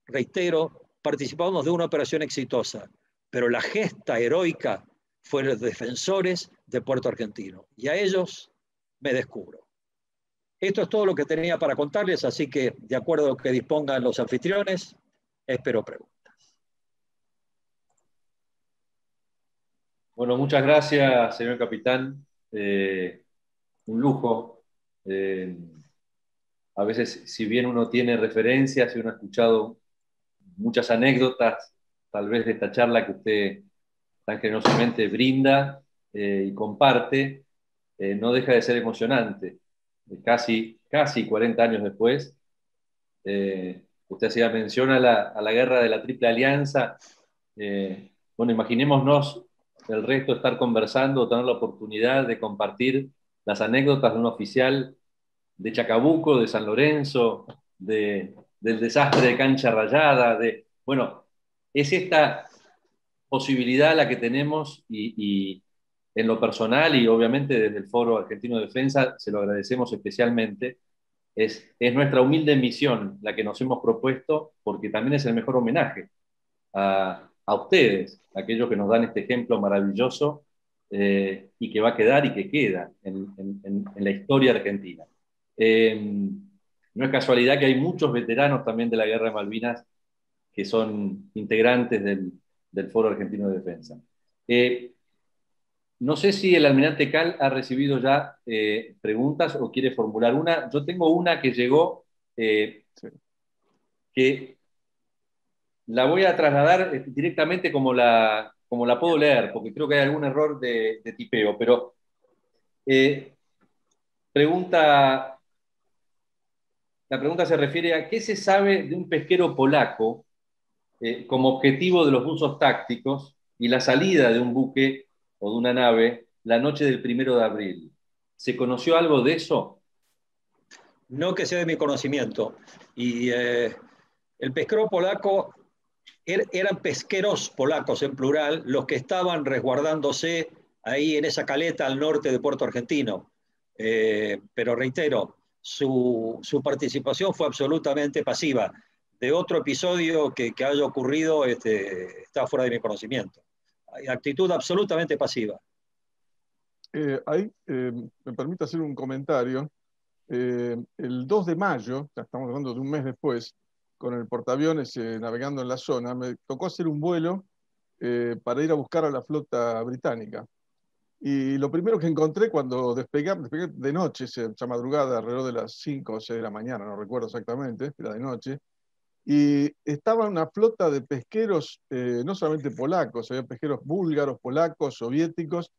reitero, participamos de una operación exitosa, pero la gesta heroica fue los defensores de Puerto Argentino, y a ellos me descubro. Esto es todo lo que tenía para contarles, así que, de acuerdo a lo que dispongan los anfitriones, espero preguntas. Bueno, muchas gracias, señor capitán. Un lujo. A veces, si bien uno tiene referencias y uno ha escuchado muchas anécdotas, tal vez de esta charla que usted tan generosamente brinda y comparte, no deja de ser emocionante. Casi 40 años después, usted hacía mención a la guerra de la Triple Alianza. Bueno, imaginémonos el resto estar conversando, tener la oportunidad de compartir las anécdotas de un oficial de Chacabuco, de San Lorenzo, del desastre de Cancha Rayada. Bueno, es esta posibilidad la que tenemos y en lo personal y obviamente desde el Foro Argentino de Defensa se lo agradecemos especialmente. Es nuestra humilde misión la que nos hemos propuesto porque también es el mejor homenaje a ustedes, aquellos que nos dan este ejemplo maravilloso y que va a quedar y que queda en la historia argentina. No es casualidad que hay muchos veteranos también de la Guerra de Malvinas que son integrantes del Foro Argentino de Defensa. No sé si el almirante Cal ha recibido ya preguntas o quiere formular una. Yo tengo una que llegó que la voy a trasladar directamente como la puedo leer, porque creo que hay algún error de tipeo, pero pregunta La pregunta se refiere a qué se sabe de un pesquero polaco como objetivo de los buzos tácticos y la salida de un buque o de una nave la noche del 1 de abril. ¿Se conoció algo de eso? No que sea de mi conocimiento. Y el pesquero polaco, eran pesqueros polacos en plural, los que estaban resguardándose ahí en esa caleta al norte de Puerto Argentino. Pero reitero, su participación fue absolutamente pasiva. De otro episodio que haya ocurrido está fuera de mi conocimiento. Hay actitud absolutamente pasiva. Ahí me permite hacer un comentario. El 2 de mayo, ya estamos hablando de un mes después, con el portaaviones navegando en la zona, me tocó hacer un vuelo para ir a buscar a la flota británica. Y lo primero que encontré cuando despegué de noche, esa madrugada, alrededor de las 5 o 6 de la mañana, no recuerdo exactamente, era de noche, y estaba una flota de pesqueros, no solamente polacos, había pesqueros búlgaros, polacos, soviéticos,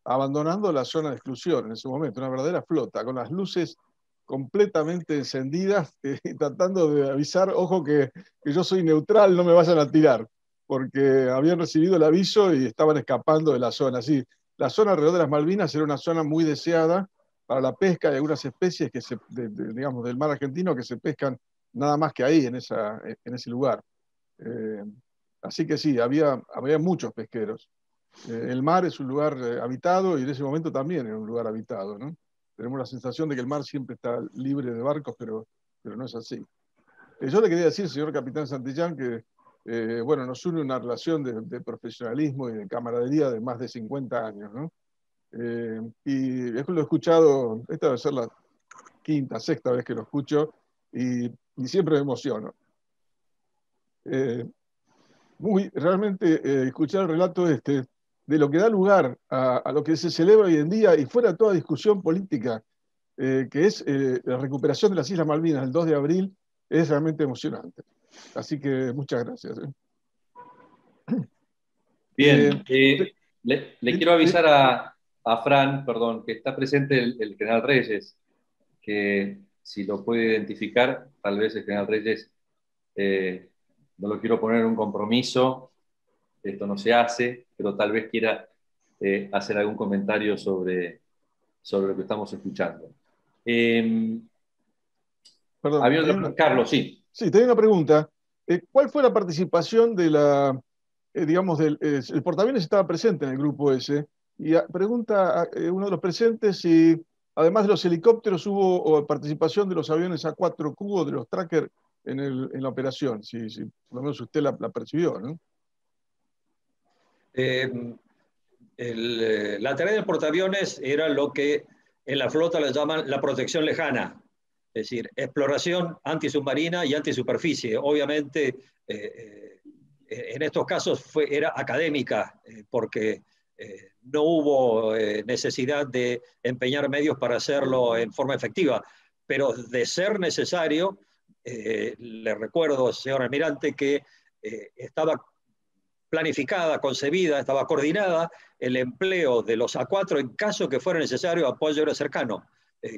abandonando la zona de exclusión en ese momento, una verdadera flota, con las luces completamente encendidas, tratando de avisar, ojo que yo soy neutral, no me vayan a tirar, porque habían recibido el aviso y estaban escapando de la zona. Sí, la zona alrededor de las Malvinas era una zona muy deseada para la pesca de algunas especies digamos, del mar argentino que se pescan nada más que ahí, en ese lugar. Eh, Así que sí, había muchos pesqueros. El mar es un lugar habitado y en ese momento también era un lugar habitado, ¿no? Tenemos la sensación de que el mar siempre está libre de barcos, pero no es así. Yo le quería decir, señor capitán Santillán, que bueno, nos une una relación de profesionalismo y de camaradería de más de 50 años, ¿no? Y lo he escuchado, esta debe ser la quinta, sexta vez que lo escucho, y siempre me emociono. Realmente escuchar el relato de lo que da lugar a lo que se celebra hoy en día y fuera de toda discusión política, que es la recuperación de las Islas Malvinas el 2 de abril, es realmente emocionante. Así que muchas gracias. Bien, le quiero avisar a Fran, perdón, que está presente el general Reyes, que si lo puede identificar, tal vez el general Reyes, no lo quiero poner en un compromiso, esto no se hace, pero tal vez quiera hacer algún comentario sobre lo que estamos escuchando. Perdón, Carlos, sí. Sí, tenía una pregunta. ¿Cuál fue la participación de digamos, el portaaviones estaba presente en el grupo ese, y pregunta a uno de los presentes si, además de los helicópteros, hubo participación de los aviones A4Q, de los trackers en la operación, si por lo menos usted la percibió, ¿no? La tarea del portaaviones era lo que en la flota le llaman la protección lejana, es decir, exploración antisubmarina y antisuperficie. Obviamente, en estos casos era académica, porque no hubo necesidad de empeñar medios para hacerlo en forma efectiva, pero de ser necesario, le recuerdo, señor almirante, que estaba planificada, concebida, estaba coordinada el empleo de los A4 en caso que fuera necesario apoyo aéreo cercano,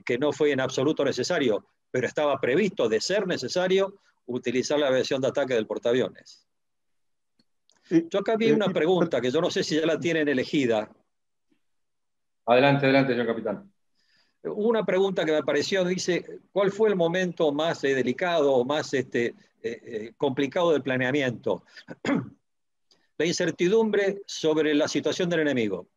que no fue en absoluto necesario, pero estaba previsto, de ser necesario, utilizar la aviación de ataque del portaaviones. Yo acá vi una pregunta que yo no sé si ya la tienen elegida. Adelante, señor capitán. Una pregunta que me pareció, dice, ¿cuál fue el momento más delicado o más complicado del planeamiento? La incertidumbre sobre la situación del enemigo.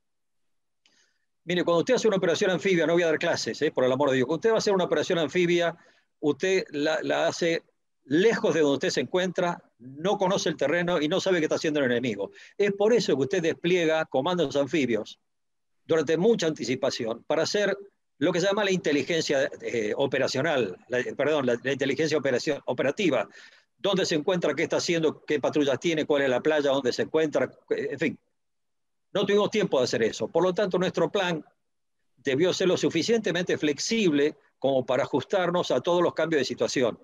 Mire, cuando usted hace una operación anfibia, no voy a dar clases, por el amor de Dios, cuando usted va a hacer una operación anfibia, usted la hace lejos de donde usted se encuentra, no conoce el terreno y no sabe qué está haciendo el enemigo. Es por eso que usted despliega comandos anfibios durante mucha anticipación para hacer lo que se llama la inteligencia operacional, la inteligencia operativa, dónde se encuentra, qué está haciendo, qué patrullas tiene, cuál es la playa, dónde se encuentra, en fin. No tuvimos tiempo de hacer eso. Por lo tanto, nuestro plan debió ser lo suficientemente flexible como para ajustarnos a todos los cambios de situación.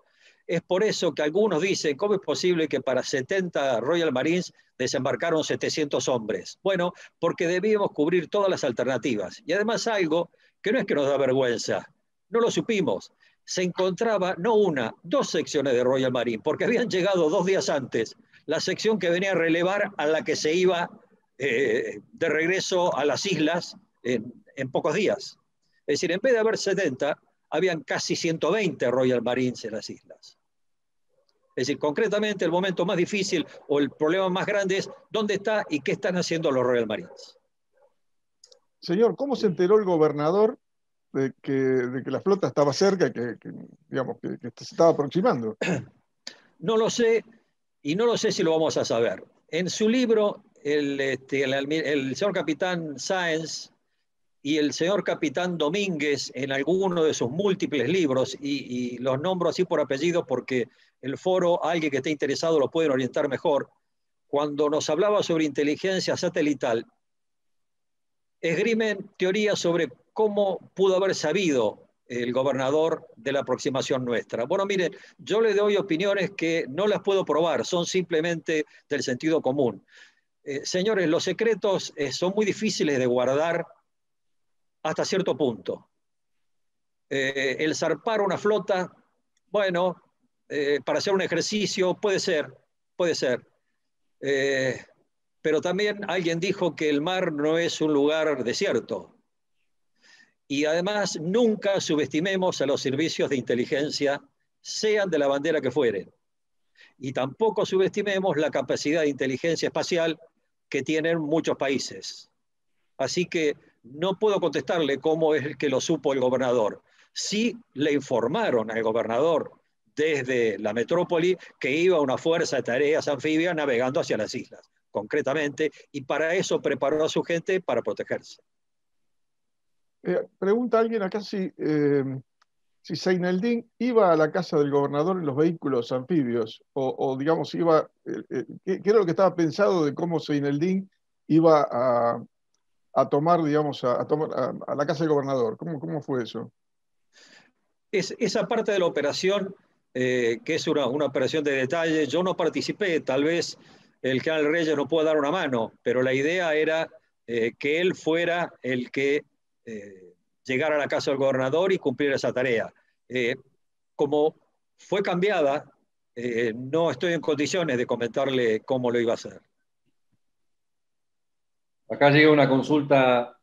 Es por eso que algunos dicen, ¿cómo es posible que para 70 Royal Marines desembarcaron 700 hombres? Bueno, porque debíamos cubrir todas las alternativas. Y además algo que no es que nos da vergüenza, no lo supimos. se encontraba no una, dos secciones de Royal Marine, porque habían llegado 2 días antes la sección que venía a relevar a la que se iba de regreso a las islas en pocos días. Es decir, en vez de haber 70, habían casi 120 Royal Marines en las islas. Es decir, concretamente el momento más difícil o el problema más grande es dónde está y qué están haciendo los Royal Marines. Señor, ¿cómo se enteró el gobernador de que la flota estaba cerca, digamos, que se estaba aproximando? No lo sé, y no lo sé si lo vamos a saber. En su libro, el señor capitán Sáenz y el señor capitán Domínguez, en alguno de sus múltiples libros, y los nombro así por apellido porque el foro, alguien que esté interesado lo pueden orientar mejor, cuando nos hablaba sobre inteligencia satelital, esgrimen teorías sobre cómo pudo haber sabido el gobernador de la aproximación nuestra. Bueno, miren, yo le doy opiniones que no las puedo probar, son simplemente del sentido común. Señores, los secretos son muy difíciles de guardar hasta cierto punto. El zarpar una flota, bueno, para hacer un ejercicio puede ser, puede ser. Pero también alguien dijo que el mar no es un lugar desierto. Y además nunca subestimemos a los servicios de inteligencia, sean de la bandera que fueren. Y tampoco subestimemos la capacidad de inteligencia espacial que tienen muchos países. Así que no puedo contestarle cómo es el que lo supo el gobernador. Sí le informaron al gobernador desde la metrópoli que iba una fuerza de tareas anfibias navegando hacia las islas, concretamente, y para eso preparó a su gente para protegerse. Pregunta alguien acá si Seineldin iba a la casa del gobernador en los vehículos anfibios, o digamos, iba, ¿qué era lo que estaba pensado de cómo Seineldin iba a tomar, digamos, a la casa del gobernador? ¿Cómo fue eso? Esa parte de la operación, que es una operación de detalle, yo no participé, tal vez el general Reyes no pueda dar una mano, pero la idea era que él fuera el que llegara a la casa del gobernador y cumpliera esa tarea. Como fue cambiada, no estoy en condiciones de comentarle cómo lo iba a hacer. Acá llega una consulta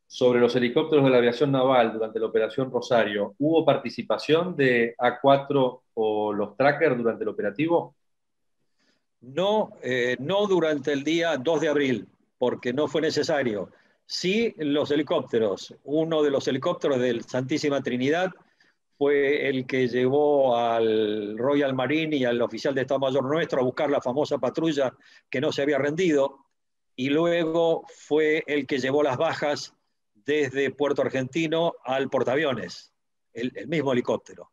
sobre los helicópteros de la aviación naval durante la Operación Rosario. ¿Hubo participación de A4 o los trackers durante el operativo? No, no durante el día 2 de abril, porque no fue necesario. Sí, los helicópteros. Uno de los helicópteros del Santísima Trinidad fue el que llevó al Royal Marine y al oficial de Estado Mayor nuestro a buscar la famosa patrulla que no se había rendido, y luego fue el que llevó las bajas desde Puerto Argentino al portaaviones, el mismo helicóptero.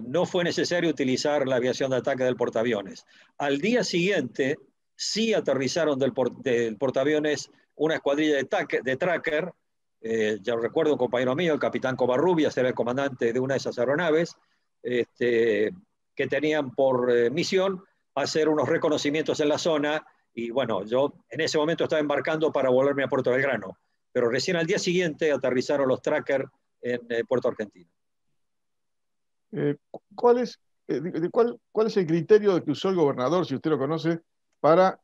No fue necesario utilizar la aviación de ataque del portaaviones. Al día siguiente sí aterrizaron del portaaviones una escuadrilla de tracker. Ya recuerdo un compañero mío, el capitán Covarrubias, era el comandante de una de esas aeronaves, que tenían por misión hacer unos reconocimientos en la zona. Y bueno, yo en ese momento estaba embarcando para volverme a Puerto Belgrano, pero recién al día siguiente aterrizaron los trackers en Puerto Argentino. ¿Cuál es el criterio que usó el gobernador, si usted lo conoce, para,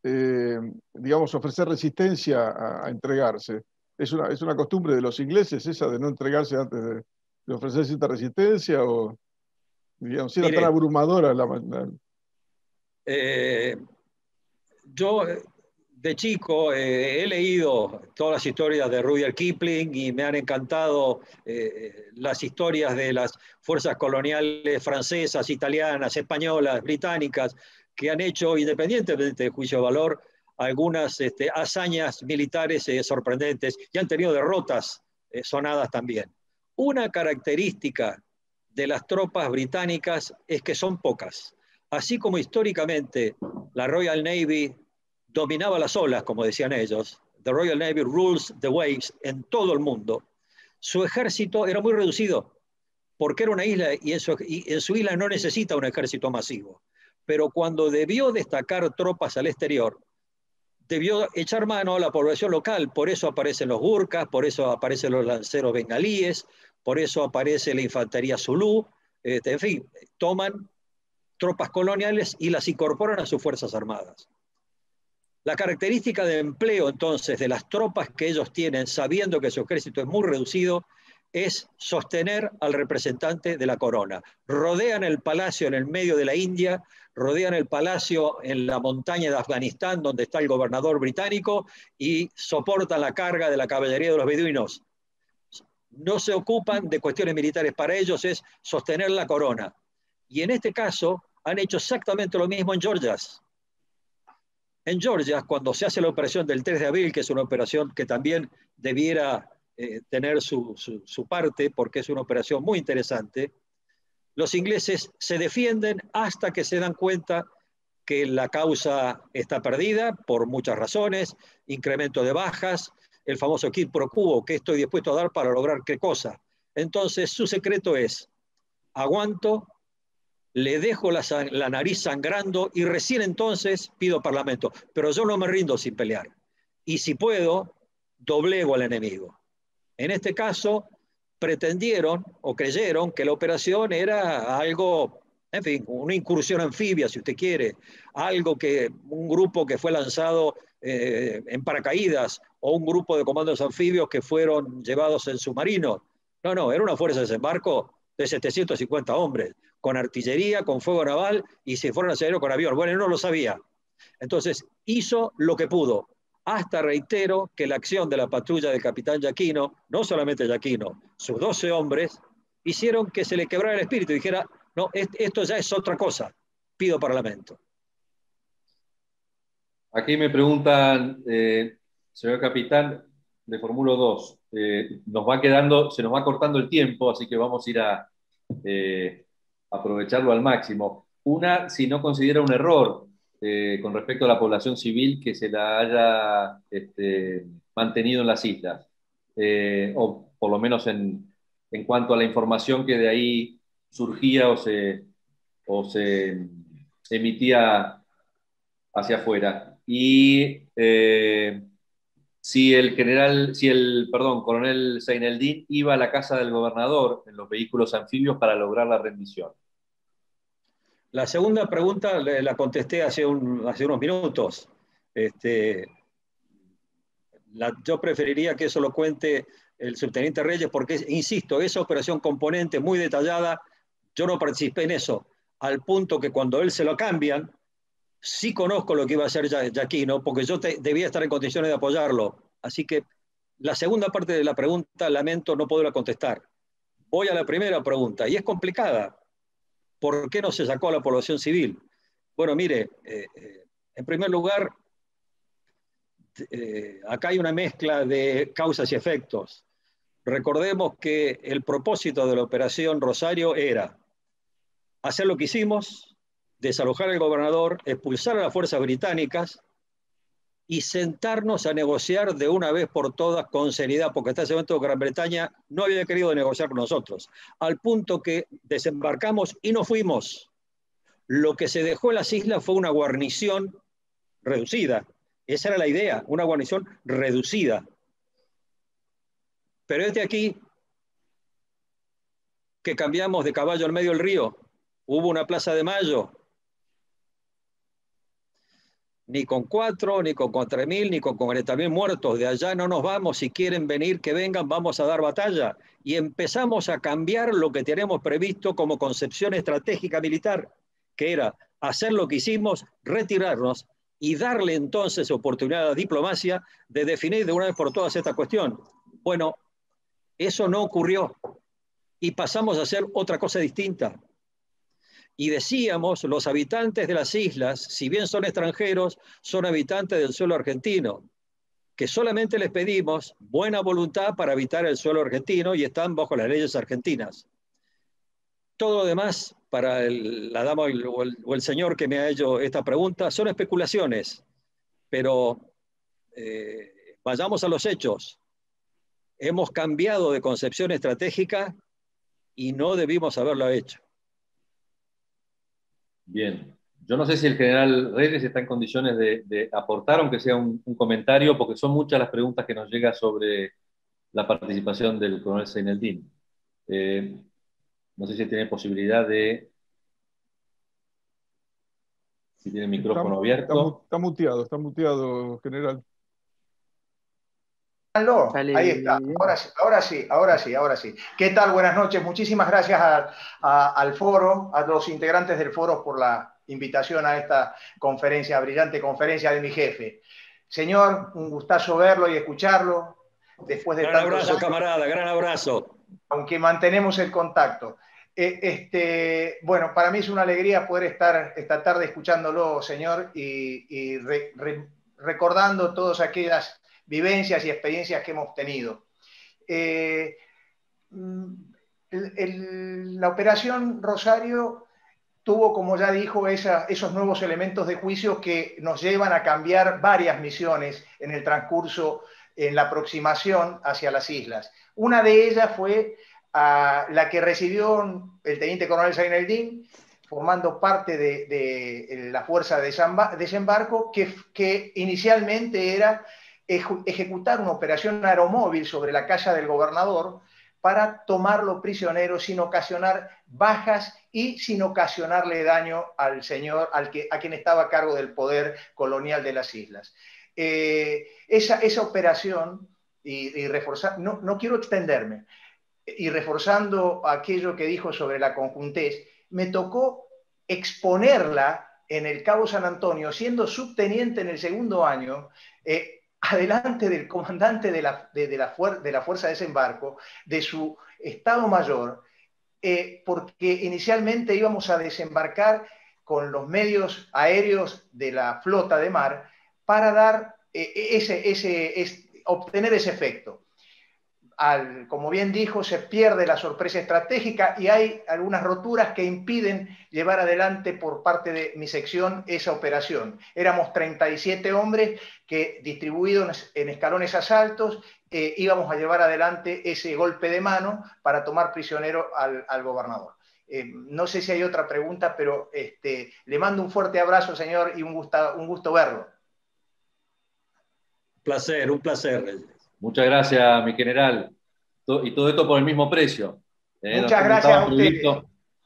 digamos, ofrecer resistencia a entregarse? ¿Es una costumbre de los ingleses esa de no entregarse antes de ofrecer cierta resistencia? ¿O, digamos, si era tan abrumadora yo de chico he leído todas las historias de Rudyard Kipling y me han encantado las historias de las fuerzas coloniales francesas, italianas, españolas, británicas, que han hecho, independientemente del juicio de valor, algunas hazañas militares sorprendentes y han tenido derrotas sonadas también. Una característica de las tropas británicas es que son pocas. Así como históricamente la Royal Navy dominaba las olas, como decían ellos, the Royal Navy rules the waves en todo el mundo, su ejército era muy reducido, porque era una isla y en su isla no necesita un ejército masivo. Pero cuando debió destacar tropas al exterior, debió echar mano a la población local, por eso aparecen los gurkhas, por eso aparecen los lanceros bengalíes, por eso aparece la infantería zulú, en fin, toman tropas coloniales y las incorporan a sus fuerzas armadas. La característica de empleo, entonces, de las tropas que ellos tienen, sabiendo que su ejército es muy reducido, es sostener al representante de la corona. Rodean el palacio en el medio de la India, rodean el palacio en la montaña de Afganistán, donde está el gobernador británico, y soportan la carga de la caballería de los beduinos. No se ocupan de cuestiones militares, para ellos es sostener la corona. Y en este caso han hecho exactamente lo mismo en Georgia. En Georgia, cuando se hace la operación del 3 de abril, que es una operación que también debiera tener su parte, porque es una operación muy interesante, los ingleses se defienden hasta que se dan cuenta que la causa está perdida por muchas razones, incremento de bajas, el famoso quid pro quo, ¿qué estoy dispuesto a dar para lograr qué cosa? Entonces su secreto es, aguanto, le dejo la nariz sangrando y recién entonces pido parlamento, pero yo no me rindo sin pelear. Y si puedo, doblego al enemigo. En este caso, pretendieron o creyeron que la operación era algo, en fin, una incursión anfibia, si usted quiere, algo que un grupo que fue lanzado en paracaídas o un grupo de comandos anfibios que fueron llevados en submarino. No, no, era una fuerza de desembarco de 750 hombres, con artillería, con fuego naval y si fueron a hacer con avión. Bueno, él no lo sabía. Entonces, hizo lo que pudo. Hasta reitero que la acción de la patrulla del capitán Giacchino, no solamente Giacchino, sus 12 hombres, hicieron que se le quebrara el espíritu y dijera, no, esto ya es otra cosa, pido parlamento. Aquí me preguntan, señor capitán, le formulo dos. Se nos va cortando el tiempo, así que vamos a ir a aprovecharlo al máximo. Una, si no considera un error con respecto a la población civil que se la haya mantenido en las islas, o por lo menos en cuanto a la información que de ahí surgía o se emitía hacia afuera. Y si el coronel Zaineldin iba a la casa del gobernador en los vehículos anfibios para lograr la rendición. La segunda pregunta la contesté hace unos minutos. Yo preferiría que eso lo cuente el subteniente Reyes, porque, insisto, esa operación componente muy detallada, yo no participé en eso, al punto que cuando él se lo cambian, sí conozco lo que iba a hacer Giacchino, porque yo debía estar en condiciones de apoyarlo. Así que la segunda parte de la pregunta, lamento no poderla contestar. Voy a la primera pregunta, y es complicada. ¿Por qué no se sacó a la población civil? Bueno, mire, en primer lugar, acá hay una mezcla de causas y efectos. Recordemos que el propósito de la Operación Rosario era hacer lo que hicimos, desalojar al gobernador, expulsar a las fuerzas británicas y sentarnos a negociar de una vez por todas con seriedad, porque hasta ese momento Gran Bretaña no había querido negociar con nosotros, al punto que desembarcamos y nos fuimos. Lo que se dejó en las islas fue una guarnición reducida. Esa era la idea, una guarnición reducida. Pero es de aquí que cambiamos de caballo en medio del río. Hubo una Plaza de Mayo. Ni con 4, ni con 4.000, ni con 40.000 muertos. De allá no nos vamos. Si quieren venir, que vengan, vamos a dar batalla. Y empezamos a cambiar lo que teníamos previsto como concepción estratégica militar, que era hacer lo que hicimos, retirarnos y darle entonces oportunidad a la diplomacia de definir de una vez por todas esta cuestión. Bueno, eso no ocurrió y pasamos a hacer otra cosa distinta. Y decíamos, los habitantes de las islas, si bien son extranjeros, son habitantes del suelo argentino, que solamente les pedimos buena voluntad para habitar el suelo argentino y están bajo las leyes argentinas. Todo lo demás, para la dama o el señor que me ha hecho esta pregunta, son especulaciones, pero vayamos a los hechos. Hemos cambiado de concepción estratégica y no debimos haberlo hecho. Bien. Yo no sé si el general Reyes está en condiciones de aportar, aunque sea un comentario, porque son muchas las preguntas que nos llegan sobre la participación del coronel Zaineldin. No sé si tiene posibilidad de... Si tiene el micrófono abierto. Está muteado, general. Ahí está, ahora sí. ¿Qué tal? Buenas noches. Muchísimas gracias al foro, a los integrantes del foro por la invitación a esta conferencia, brillante conferencia de mi jefe. Señor, un gustazo verlo y escucharlo. Después de gran abrazo, años, camarada, gran abrazo. Aunque mantenemos el contacto. Bueno, para mí es una alegría poder estar esta tarde escuchándolo, señor, y recordando todas aquellas vivencias y experiencias que hemos tenido. La Operación Rosario tuvo, como ya dijo, esos nuevos elementos de juicio que nos llevan a cambiar varias misiones en el transcurso, en la aproximación hacia las islas. Una de ellas fue la que recibió el teniente coronel Zaineldin, formando parte de la fuerza de desembarco, que inicialmente era ejecutar una operación aeromóvil sobre la casa del gobernador para tomarlo prisionero sin ocasionar bajas y sin ocasionarle daño al señor a quien estaba a cargo del poder colonial de las islas. Esa operación, y reforzar, no quiero extenderme, y reforzando aquello que dijo sobre la conjuntez, me tocó exponerla en el Cabo San Antonio, siendo subteniente en el segundo año, adelante del comandante de la Fuerza de Desembarco, de su Estado Mayor, porque inicialmente íbamos a desembarcar con los medios aéreos de la flota de mar para dar obtener ese efecto. Como bien dijo, se pierde la sorpresa estratégica y hay algunas roturas que impiden llevar adelante por parte de mi sección esa operación. Éramos 37 hombres que, distribuidos en escalones asaltos, íbamos a llevar adelante ese golpe de mano para tomar prisionero al gobernador. No sé si hay otra pregunta, pero le mando un fuerte abrazo, señor, y un gusto verlo. Un placer. Muchas gracias, mi general. Y todo esto por el mismo precio. Muchas gracias a ustedes.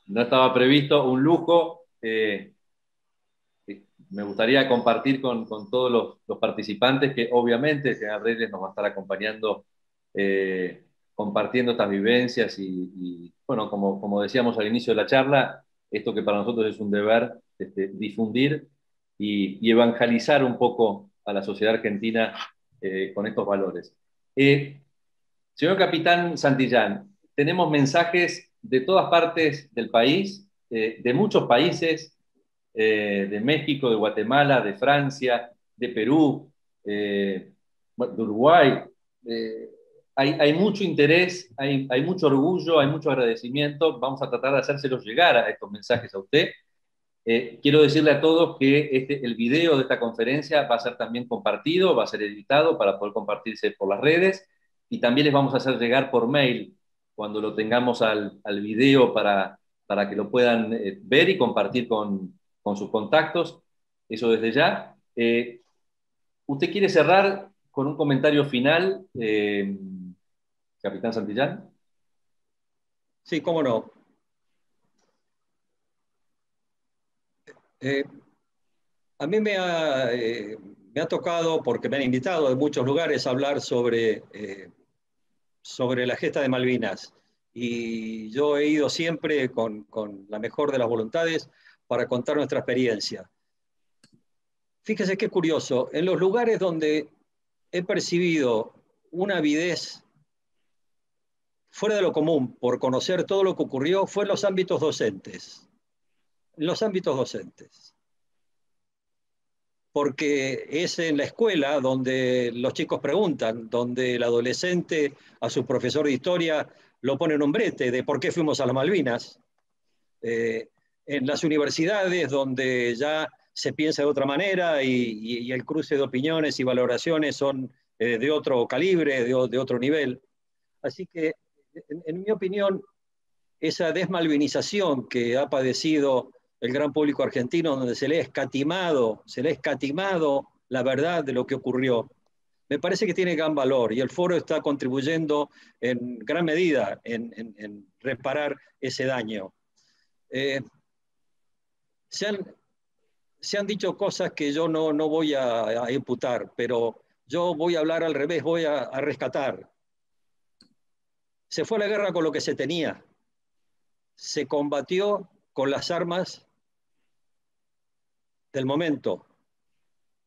No estaba previsto, un lujo. Me gustaría compartir con todos los participantes que obviamente el general Reyes nos va a estar acompañando, compartiendo estas vivencias y bueno, como decíamos al inicio de la charla, esto que para nosotros es un deber, difundir y evangelizar un poco a la sociedad argentina con estos valores. Señor Capitán Santillán, tenemos mensajes de todas partes del país, de muchos países, de México, de Guatemala, de Francia, de Perú, de Uruguay. Hay mucho interés, hay mucho orgullo, hay mucho agradecimiento. Vamos a tratar de hacérselos llegar a estos mensajes a usted. Quiero decirle a todos que el video de esta conferencia va a ser también compartido, va a ser editado para poder compartirse por las redes y también les vamos a hacer llegar por mail cuando lo tengamos al video para que lo puedan ver y compartir con sus contactos. Eso desde ya. ¿Usted quiere cerrar con un comentario final, Capitán Santillán? Sí, cómo no. A mí me ha tocado, porque me han invitado de muchos lugares a hablar sobre la gesta de Malvinas. Y yo he ido siempre con la mejor de las voluntades para contar nuestra experiencia. Fíjese qué curioso, en los lugares donde he percibido una avidez fuera de lo común por conocer todo lo que ocurrió, fue en los ámbitos docentes. En los ámbitos docentes. Porque es en la escuela donde los chicos preguntan, donde el adolescente a su profesor de historia lo pone en un brete de por qué fuimos a las Malvinas. En las universidades donde ya se piensa de otra manera y el cruce de opiniones y valoraciones son de otro calibre, de otro nivel. Así que, en mi opinión, esa desmalvinización que ha padecido el gran público argentino, donde se le ha escatimado la verdad de lo que ocurrió, me parece que tiene gran valor y el foro está contribuyendo en gran medida en reparar ese daño. Se han dicho cosas que yo no voy a imputar, pero yo voy a hablar al revés, voy a rescatar. Se fue a la guerra con lo que se tenía. Se combatió con las armas del momento.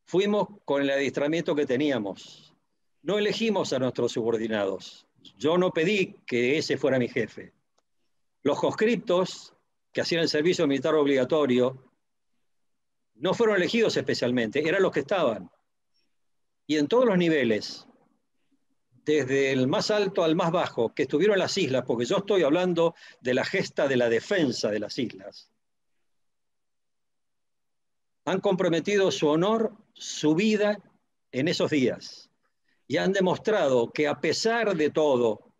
Fuimos con el adiestramiento que teníamos. No elegimos a nuestros subordinados. Yo no pedí que ese fuera mi jefe. Los conscriptos que hacían el servicio militar obligatorio no fueron elegidos especialmente, eran los que estaban. Y en todos los niveles, desde el más alto al más bajo, que estuvieron en las islas, porque yo estoy hablando de la gesta de la defensa de las islas, han comprometido su honor, su vida en esos días. Y han demostrado que a pesar de todo,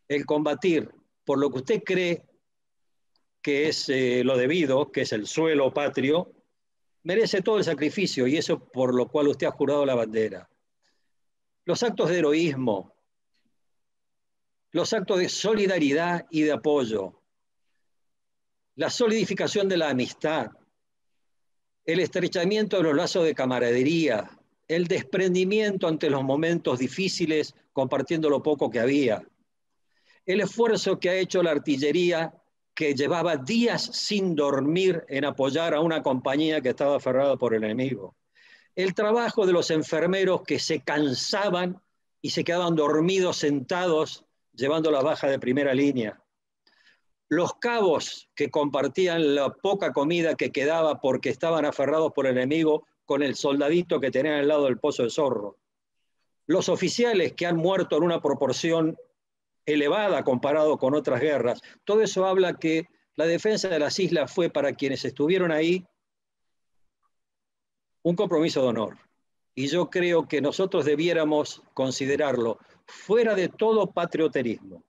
el combatir por lo que usted cree que es lo debido, que es el suelo patrio, merece todo el sacrificio y eso por lo cual usted ha jurado la bandera. Los actos de heroísmo, los actos de solidaridad y de apoyo, la solidificación de la amistad, el estrechamiento de los lazos de camaradería, el desprendimiento ante los momentos difíciles compartiendo lo poco que había, el esfuerzo que ha hecho la artillería que llevaba días sin dormir en apoyar a una compañía que estaba aferrada por el enemigo, el trabajo de los enfermeros que se cansaban y se quedaban dormidos sentados llevando la baja de primera línea, los cabos que compartían la poca comida que quedaba porque estaban aferrados por el enemigo con el soldadito que tenían al lado del pozo de Zorro, los oficiales que han muerto en una proporción elevada comparado con otras guerras. Todo eso habla que la defensa de las islas fue para quienes estuvieron ahí un compromiso de honor. Y yo creo que nosotros debiéramos considerarlo fuera de todo patrioterismo,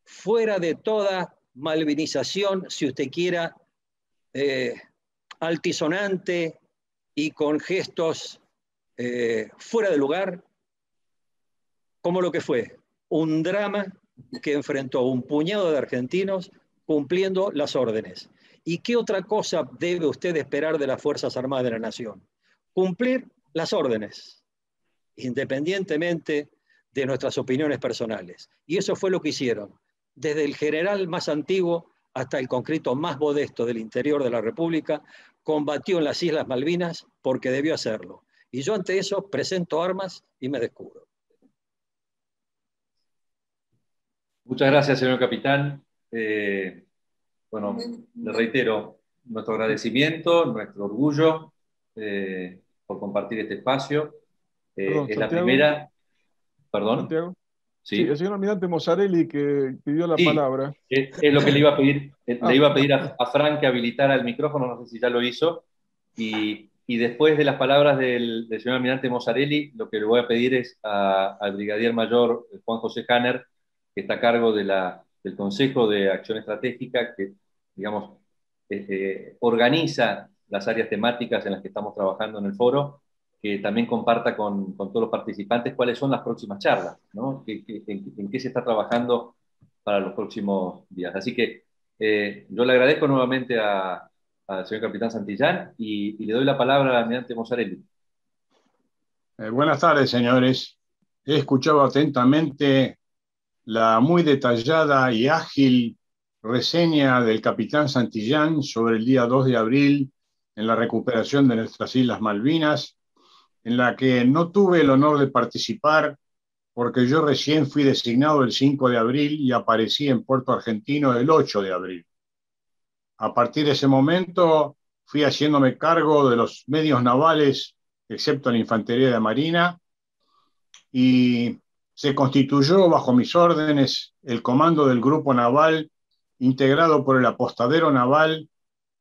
fuera de toda malvinización, si usted quiera, altisonante y con gestos fuera de lugar, como lo que fue un drama que enfrentó un puñado de argentinos cumpliendo las órdenes. ¿Y qué otra cosa debe usted esperar de las Fuerzas Armadas de la Nación? Cumplir las órdenes, independientemente de nuestras opiniones personales. Y eso fue lo que hicieron, desde el general más antiguo hasta el conscripto más modesto del interior de la República, combatió en las Islas Malvinas porque debió hacerlo. Y yo ante eso presento armas y me descubro. Muchas gracias, señor capitán. Bueno, le reitero nuestro agradecimiento, nuestro orgullo por compartir este espacio. Perdón, es Santiago, la primera. Perdón. Santiago. Sí, Sí, el señor almirante Mozzarelli que pidió la palabra. Es lo que le iba a pedir. Le iba a pedir a Fran que habilitara el micrófono, no sé si ya lo hizo. Y después de las palabras del señor almirante Mozzarelli, lo que le voy a pedir es al brigadier mayor Juan José Hanner, que está a cargo del Consejo de Acción Estratégica, que, digamos, organiza las áreas temáticas en las que estamos trabajando en el foro, que también comparta con todos los participantes cuáles son las próximas charlas, ¿no? En qué se está trabajando para los próximos días. Así que yo le agradezco nuevamente al señor capitán Santillán y le doy la palabra al almirante Mozzarelli. Buenas tardes, señores. He escuchado atentamente la muy detallada y ágil reseña del capitán Santillán sobre el día 2 de abril en la recuperación de nuestras Islas Malvinas, en la que no tuve el honor de participar porque yo recién fui designado el 5 de abril y aparecí en Puerto Argentino el 8 de abril. A partir de ese momento fui haciéndome cargo de los medios navales, excepto la Infantería de Marina, y se constituyó bajo mis órdenes el comando del Grupo Naval, integrado por el Apostadero Naval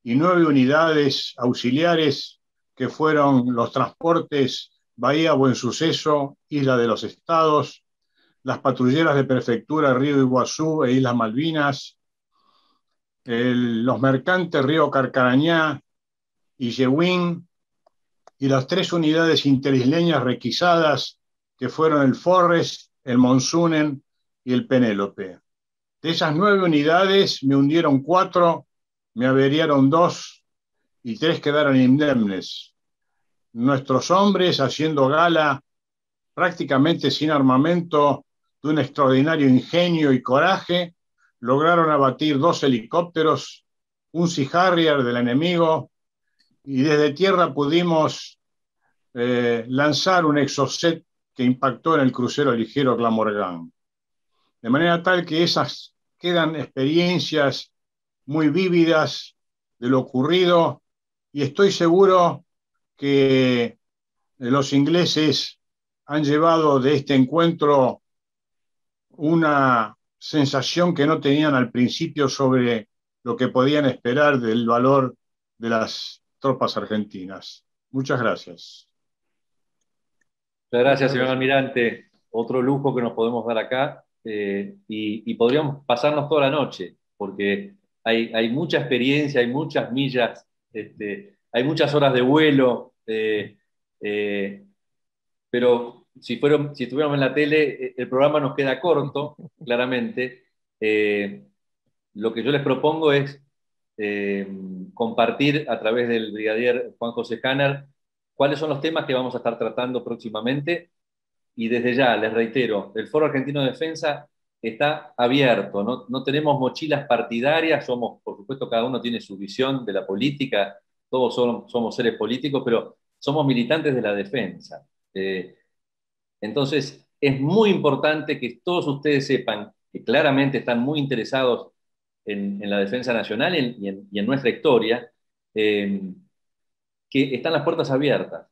y 9 unidades auxiliares que fueron los transportes Bahía Buen Suceso, Isla de los Estados, las patrulleras de Prefectura Río Iguazú e Islas Malvinas, los mercantes Río Carcarañá y Yewín, y las 3 unidades interisleñas requisadas, que fueron el Forrest, el Monsunen y el Penélope. De esas 9 unidades me hundieron 4, me averiaron 2 y 3 quedaron indemnes. Nuestros hombres, haciendo gala, prácticamente sin armamento, de un extraordinario ingenio y coraje, lograron abatir 2 helicópteros, un Sea Harrier del enemigo, y desde tierra pudimos lanzar un Exocet que impactó en el crucero ligero Glamorgan. De manera tal que esas quedan experiencias muy vívidas de lo ocurrido, y estoy seguro que los ingleses han llevado de este encuentro una sensación que no tenían al principio sobre lo que podían esperar del valor de las tropas argentinas. Muchas gracias. Muchas gracias, señor almirante. Otro lujo que nos podemos dar acá, y podríamos pasarnos toda la noche, porque hay mucha experiencia, hay muchas millas, hay muchas horas de vuelo, pero si estuviéramos en la tele, el programa nos queda corto, claramente. Lo que yo les propongo es compartir a través del brigadier Juan José Hanner cuáles son los temas que vamos a estar tratando próximamente. Y desde ya, les reitero, el Foro Argentino de Defensa está abierto, no tenemos mochilas partidarias, por supuesto, cada uno tiene su visión de la política, todos somos seres políticos, pero somos militantes de la defensa. Entonces, es muy importante que todos ustedes sepan que claramente están muy interesados en la defensa nacional y en nuestra historia, que están las puertas abiertas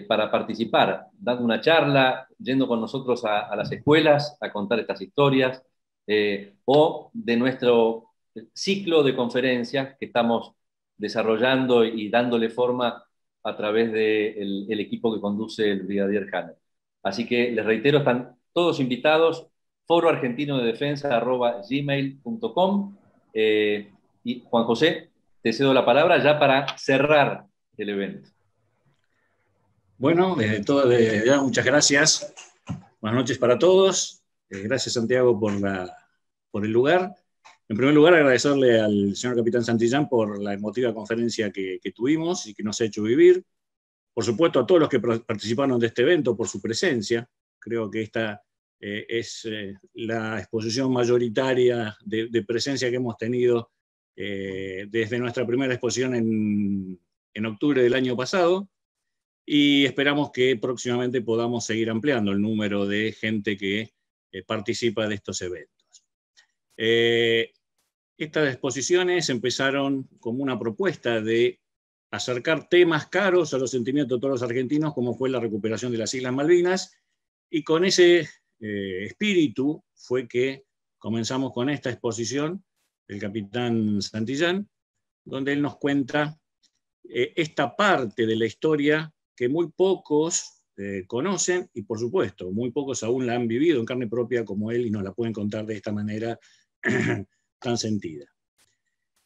para participar, dando una charla, yendo con nosotros a las escuelas a contar estas historias, o de nuestro ciclo de conferencias que estamos desarrollando y dándole forma a través del equipo que conduce el brigadier Hanner. Así que les reitero, están todos invitados, foroargentinodedefensa@gmail.com. Y Juan José, te cedo la palabra ya para cerrar el evento. Bueno, desde ya muchas gracias. Buenas noches para todos. Gracias, Santiago, por el lugar. En primer lugar, agradecerle al señor capitán Santillán por la emotiva conferencia que tuvimos y que nos ha hecho vivir. Por supuesto, a todos los que participaron de este evento por su presencia. Creo que esta es la exposición mayoritaria de presencia que hemos tenido desde nuestra primera exposición en octubre del año pasado, y esperamos que próximamente podamos seguir ampliando el número de gente que participa de estos eventos. Estas exposiciones empezaron como una propuesta de acercar temas caros a los sentimientos de todos los argentinos, como fue la recuperación de las Islas Malvinas, y con ese espíritu fue que comenzamos con esta exposición del capitán Santillán, donde él nos cuenta esta parte de la historia que muy pocos conocen, y por supuesto, muy pocos aún la han vivido en carne propia como él, y nos la pueden contar de esta manera tan sentida.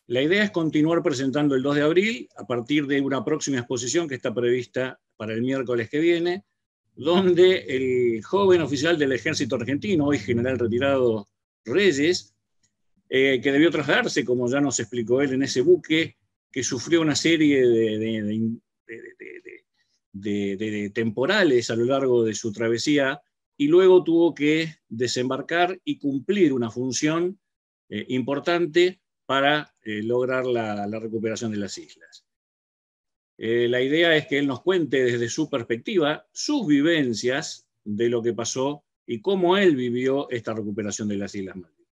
La idea es continuar presentando el 2 de abril a partir de una próxima exposición que está prevista para el miércoles que viene, donde el joven oficial del ejército argentino, hoy general retirado Reyes, que debió trasladarse, como ya nos explicó él, en ese buque que sufrió una serie de temporales a lo largo de su travesía, y luego tuvo que desembarcar y cumplir una función importante para lograr la recuperación de las islas. La idea es que él nos cuente desde su perspectiva sus vivencias de lo que pasó y cómo él vivió esta recuperación de las Islas Malvinas.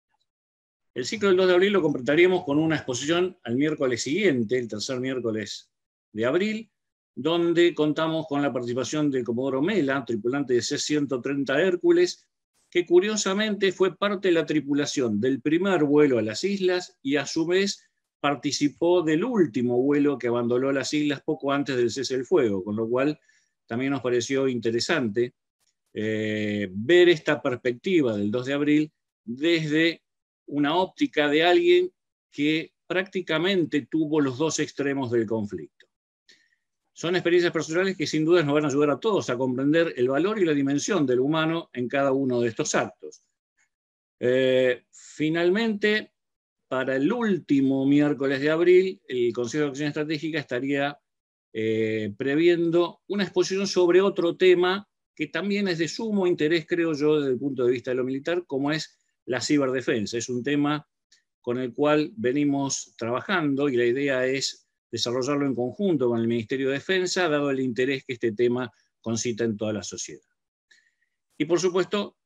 El ciclo del 2 de abril lo completaríamos con una exposición al miércoles siguiente, el tercer miércoles de abril, donde contamos con la participación del comodoro Mela, tripulante de C-130 Hércules, que curiosamente fue parte de la tripulación del primer vuelo a las islas y a su vez participó del último vuelo que abandonó las islas poco antes del cese del fuego, con lo cual también nos pareció interesante ver esta perspectiva del 2 de abril desde una óptica de alguien que prácticamente tuvo los dos extremos del conflicto. Son experiencias personales que sin duda nos van a ayudar a todos a comprender el valor y la dimensión del humano en cada uno de estos actos. Finalmente, para el último miércoles de abril, el Consejo de Acción Estratégica estaría previendo una exposición sobre otro tema que también es de sumo interés, creo yo, desde el punto de vista de lo militar, como es la ciberdefensa. Es un tema con el cual venimos trabajando y la idea es desarrollarlo en conjunto con el Ministerio de Defensa, dado el interés que este tema concita en toda la sociedad. Y por supuesto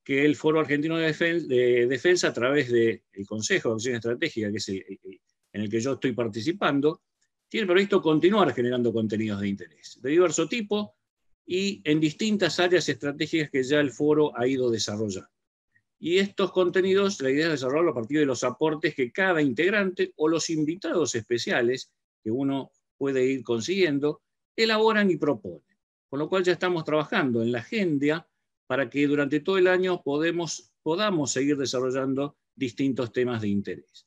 que el Foro Argentino de Defensa, a través del Consejo de Acción Estratégica, que es en el que yo estoy participando, tiene previsto continuar generando contenidos de interés, de diverso tipo, y en distintas áreas estratégicas que ya el foro ha ido desarrollando. Y estos contenidos, la idea es desarrollarlo a partir de los aportes que cada integrante o los invitados especiales que uno puede ir consiguiendo, elaboran y proponen. Con lo cual ya estamos trabajando en la agenda para que durante todo el año podamos seguir desarrollando distintos temas de interés.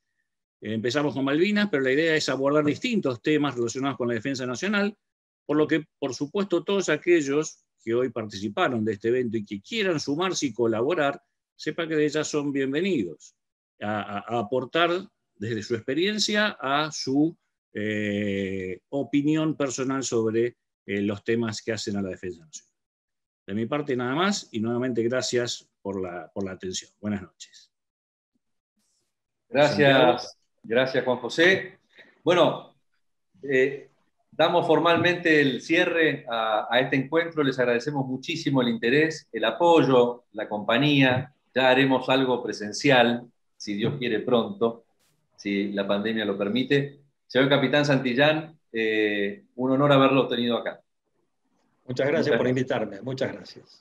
Empezamos con Malvinas, pero la idea es abordar distintos temas relacionados con la defensa nacional, por lo que, por supuesto, todos aquellos que hoy participaron de este evento y que quieran sumarse y colaborar, sepa que de ellas son bienvenidos a aportar desde su experiencia a su opinión personal sobre los temas que hacen a la defensa nacional. De mi parte nada más, y nuevamente gracias por la atención. Buenas noches. Gracias Juan José. Bueno, damos formalmente el cierre a este encuentro. Les agradecemos muchísimo el interés, el apoyo, la compañía. Ya haremos algo presencial, si Dios quiere pronto, si la pandemia lo permite. Señor Capitán Santillán, un honor haberlo tenido acá. Muchas gracias por invitarme. Muchas gracias.